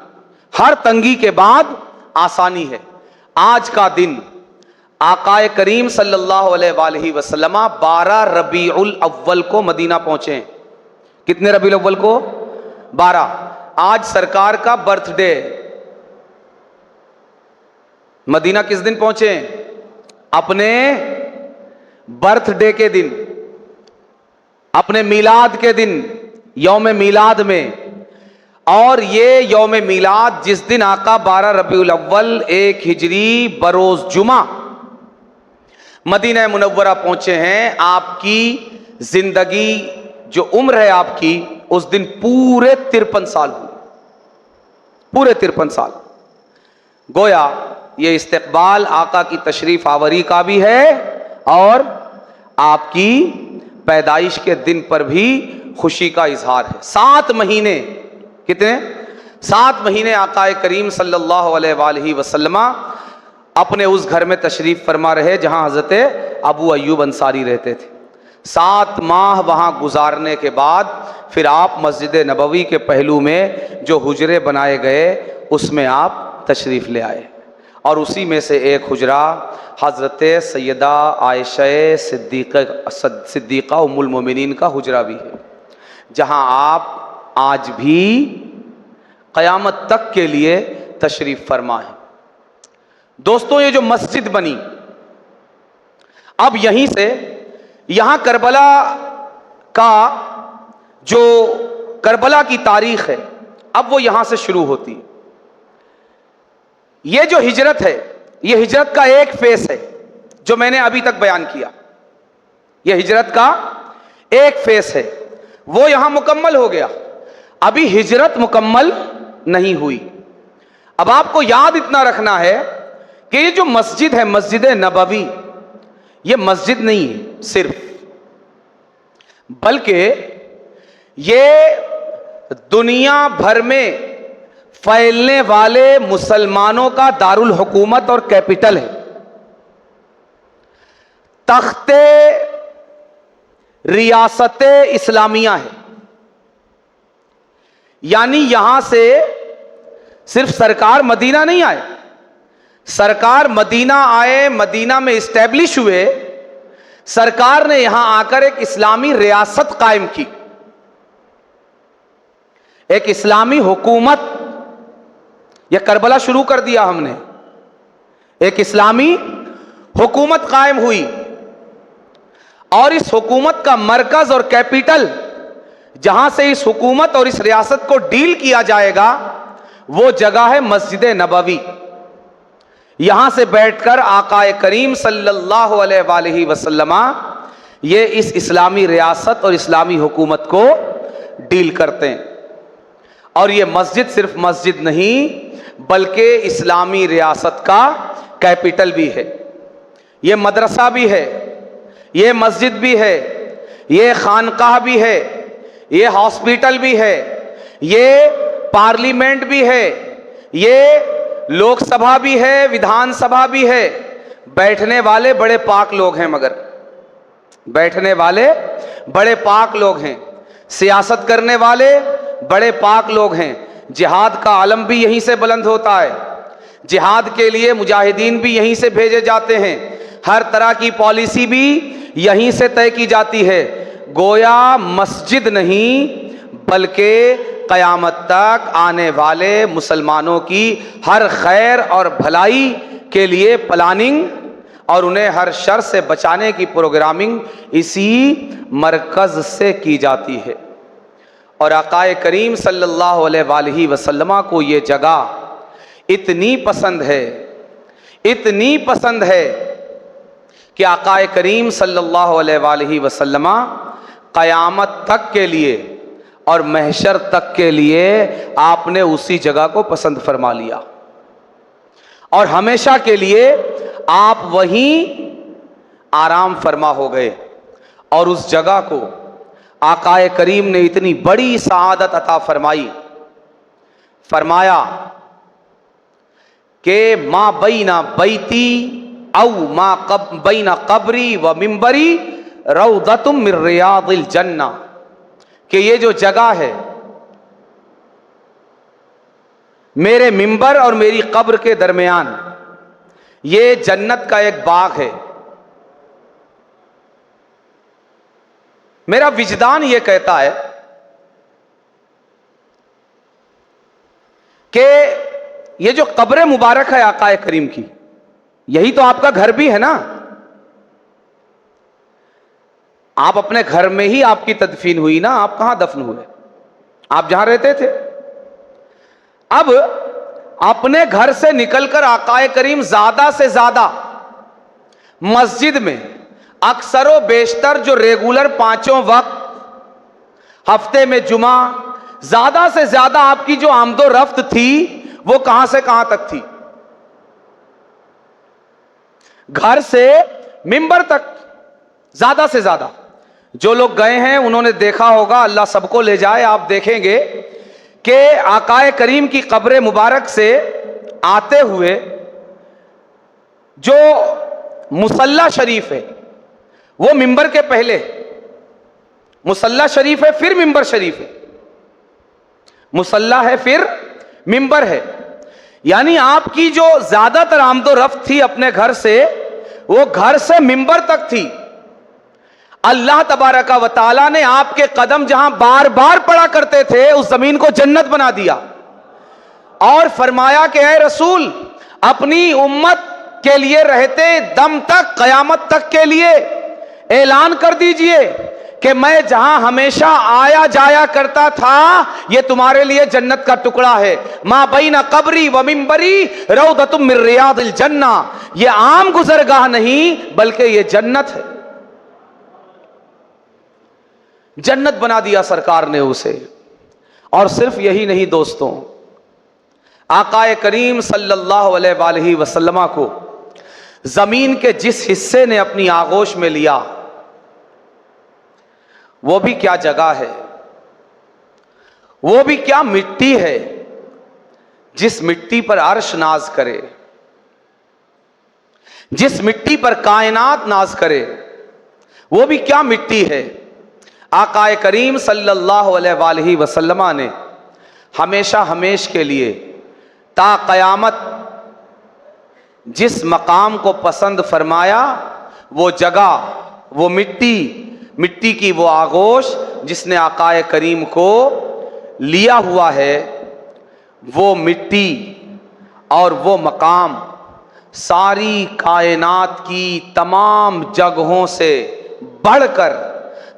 हर तंगी के बाद आसानी है। आज का दिन आकाए करीम सल्लल्लाहु अलैहि वसल्लम 12 रबीउल अव्वल को मदीना पहुंचे। कितने रबीउल अव्वल को? 12। आज सरकार का बर्थडे। मदीना किस दिन पहुंचे? अपने बर्थडे के दिन, अपने मिलाद के दिन, यौम मिलाद में। और ये यौम मिलाद जिस दिन आका 12 रबीउल अव्वल 1 हिजरी बरोज जुमा मदीना मुनव्वरा पहुंचे हैं, आपकी जिंदगी जो उम्र है आपकी, उस दिन पूरे 53 साल हुए, पूरे 53 साल। गोया ये इस्तकबाल आका की तशरीफ आवरी का भी है और आपकी पैदाइश के दिन पर भी खुशी का इजहार है। 7 महीने, कितने? 7 महीने आकाए करीम सल्लल्लाहु अलैहि वसल्लम अपने उस घर में तशरीफ फरमा रहे जहां हजरत अबू अय्यूब अंसारी रहते थे। 7 माह वहां गुजारने के बाद फिर आप मस्जिद नबवी के पहलू में जो हुजरे बनाए गए उसमें आप तशरीफ ले आए, और उसी में से एक हुजरा हजरत सैयदा आयशा सिद्दीक़ा उम्मुल मोमिनीन का हुजरा भी है, जहां आप आज भी क़यामत तक के लिए तशरीफ फरमा है। दोस्तों, ये जो मस्जिद बनी, अब यहीं से, यहां करबला का जो करबला की तारीख है, अब वो यहां से शुरू होती है। ये जो हिजरत है, ये हिजरत का एक फेस है जो मैंने अभी तक बयान किया। ये हिजरत का एक फेस है, वो यहां मुकम्मल हो गया। अभी हिजरत मुकम्मल नहीं हुई। अब आपको याद इतना रखना है कि ये जो मस्जिद है, मस्जिद नबवी, ये मस्जिद नहीं है सिर्फ, बल्कि ये दुनिया भर में फैलने वाले मुसलमानों का दारुल हुकूमत और कैपिटल है। तख्ते रियासते इस्लामिया है, यानी यहां से सिर्फ सरकार मदीना नहीं आए, सरकार मदीना आए, मदीना में इस्टेब्लिश हुए, सरकार ने यहां आकर एक इस्लामी रियासत कायम की, एक इस्लामी हुकूमत, यह करबला शुरू कर दिया हमने, एक इस्लामी हुकूमत कायम हुई। और इस हुकूमत का मरकज और कैपिटल जहां से इस हुकूमत और इस रियासत को डील किया जाएगा वो जगह है मस्जिद नबवी। यहां से बैठकर आकाए करीम सल्लल्लाहु अलैहि वसल्लम ये इस इस्लामी रियासत और इस्लामी हुकूमत को डील करते हैं। और ये मस्जिद सिर्फ मस्जिद नहीं बल्कि इस्लामी रियासत का कैपिटल भी है, ये मदरसा भी है, ये मस्जिद भी है, ये खानकाह भी है, ये हॉस्पिटल भी है, ये पार्लियामेंट भी है, ये लोकसभा भी है, विधानसभा भी है। बैठने वाले बड़े पाक लोग हैं, मगर बैठने वाले बड़े पाक लोग हैं, सियासत करने वाले बड़े पाक लोग हैं। जिहाद का आलम भी यहीं से बुलंद होता है, जिहाद के लिए मुजाहिदीन भी यहीं से भेजे जाते हैं, हर तरह की पॉलिसी भी यहीं से तय की जाती है। गोया मस्जिद नहीं बल्कि क़यामत तक आने वाले मुसलमानों की हर खैर और भलाई के लिए प्लानिंग और उन्हें हर शर से बचाने की प्रोग्रामिंग इसी मरकज़ से की जाती है। और आकाए करीम सल्लल्लाहु अलैहि वसल्लम को ये जगह इतनी पसंद है, इतनी पसंद है कि आकाए करीम सल्लल्लाहु अलैहि वसल्लम क़यामत तक के लिए और महशर तक के लिए आपने उसी जगह को पसंद फरमा लिया और हमेशा के लिए आप वहीं आराम फरमा हो गए। और उस जगह को आकाए करीम ने इतनी बड़ी सआदत अता फरमाई, फरमाया कि मा बैना बैती औ मा बैना कब्री व मिंबरी रौदतुम मिन रियादिल जन्ना, कि ये जो जगह है मेरे मिंबर और मेरी कब्र के दरमियान ये जन्नत का एक बाग है। मेरा विजदान ये कहता है कि ये जो कब्र मुबारक है आकाए करीम की, यही तो आपका घर भी है ना। आप अपने घर में ही आपकी तदफीन हुई ना, आप कहां दफन हुए? आप जहां रहते थे। अब अपने घर से निकलकर आकाए करीम ज्यादा से ज्यादा मस्जिद में अक्सरो बेशतर जो रेगुलर पांचों वक्त, हफ्ते में जुमा, ज्यादा से ज्यादा आपकी जो आमदो रफ्त थी वो कहां से कहां तक थी? घर से मिंबर तक ज्यादा से ज्यादा। जो लोग गए हैं उन्होंने देखा होगा, अल्लाह सबको ले जाए, आप देखेंगे कि आकाए करीम की कब्र मुबारक से आते हुए जो मुसल्ला शरीफ है वो मिंबर के पहले, मुसल्ला शरीफ है फिर मिंबर शरीफ है, मुसल्ला है फिर मिंबर है। यानी आपकी जो ज्यादातर आमदो रफ्त थी अपने घर से, वो घर से मिंबर तक थी। अल्लाह तबारका व तआला ने आपके कदम जहां बार बार पड़ा करते थे उस जमीन को जन्नत बना दिया और फरमाया कि ऐ रसूल, अपनी उम्मत के लिए रहते दम तक, कयामत तक के लिए ऐलान कर दीजिए कि मैं जहां हमेशा आया जाया करता था ये तुम्हारे लिए जन्नत का टुकड़ा है। मा बैना कब्री व मिंबरी रौदतुम मिन रियादिल जन्ना, ये आम गुजरगाह नहीं बल्कि ये जन्नत है। जन्नत बना दिया सरकार ने उसे। और सिर्फ यही नहीं दोस्तों, आकाए करीम सल्लल्लाहु अलैहि वसल्लम को जमीन के जिस हिस्से ने अपनी आगोश में लिया वो भी क्या जगह है, वो भी क्या मिट्टी है जिस मिट्टी पर अर्श नाज करे, जिस मिट्टी पर कायनात नाज करे। वो भी क्या मिट्टी है। आकाए करीम सल्लल्लाहु अलैहि वसल्लम ने हमेशा हमेश के लिए ता क़यामत जिस मकाम को पसंद फरमाया, वो जगह, वो मिट्टी, मिट्टी की वो आगोश जिसने आकाए करीम को लिया हुआ है, वो मिट्टी और वो मकाम सारी कायनात की तमाम जगहों से बढ़कर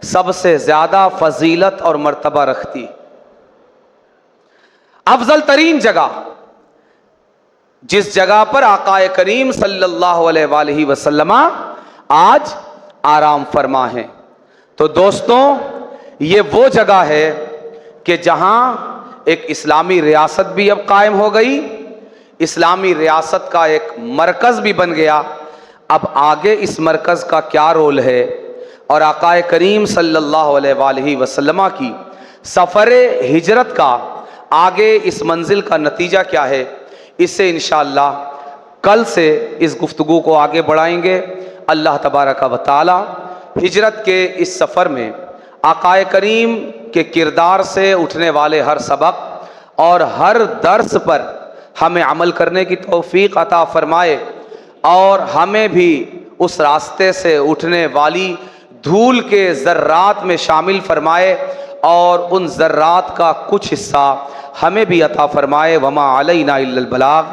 सबसे ज्यादा फजीलत और मर्तबा रखती। अफजल तरीन जगह, जिस जगह पर आकाए करीम सल्लल्लाहु अलैहि वसल्लम आज आराम फरमा है। तो दोस्तों, ये वो जगह है कि जहां एक इस्लामी रियासत भी अब कायम हो गई, इस्लामी रियासत का एक मरकज़ भी बन गया। अब आगे इस मरकज़ का क्या रोल है और आकाए करीम सल्लल्लाहु अलैहि वसल्लम की सफ़र हिजरत का आगे इस मंजिल का नतीजा क्या है, इससे इंशाअल्लाह कल से इस गुफ्तगू को आगे बढ़ाएंगे। अल्लाह तबारक व तआला हिजरत के इस सफ़र में आकाए करीम के किरदार से उठने वाले हर सबक और हर दर्स पर हमें अमल करने की तौफीक अता फरमाए और हमें भी उस रास्ते से उठने वाली धूल के ज़र्रात में शामिल फरमाए और उन ज़र्रात का कुछ हिस्सा हमें भी अता फरमाए। वमा अलैना इल्लल बलाग।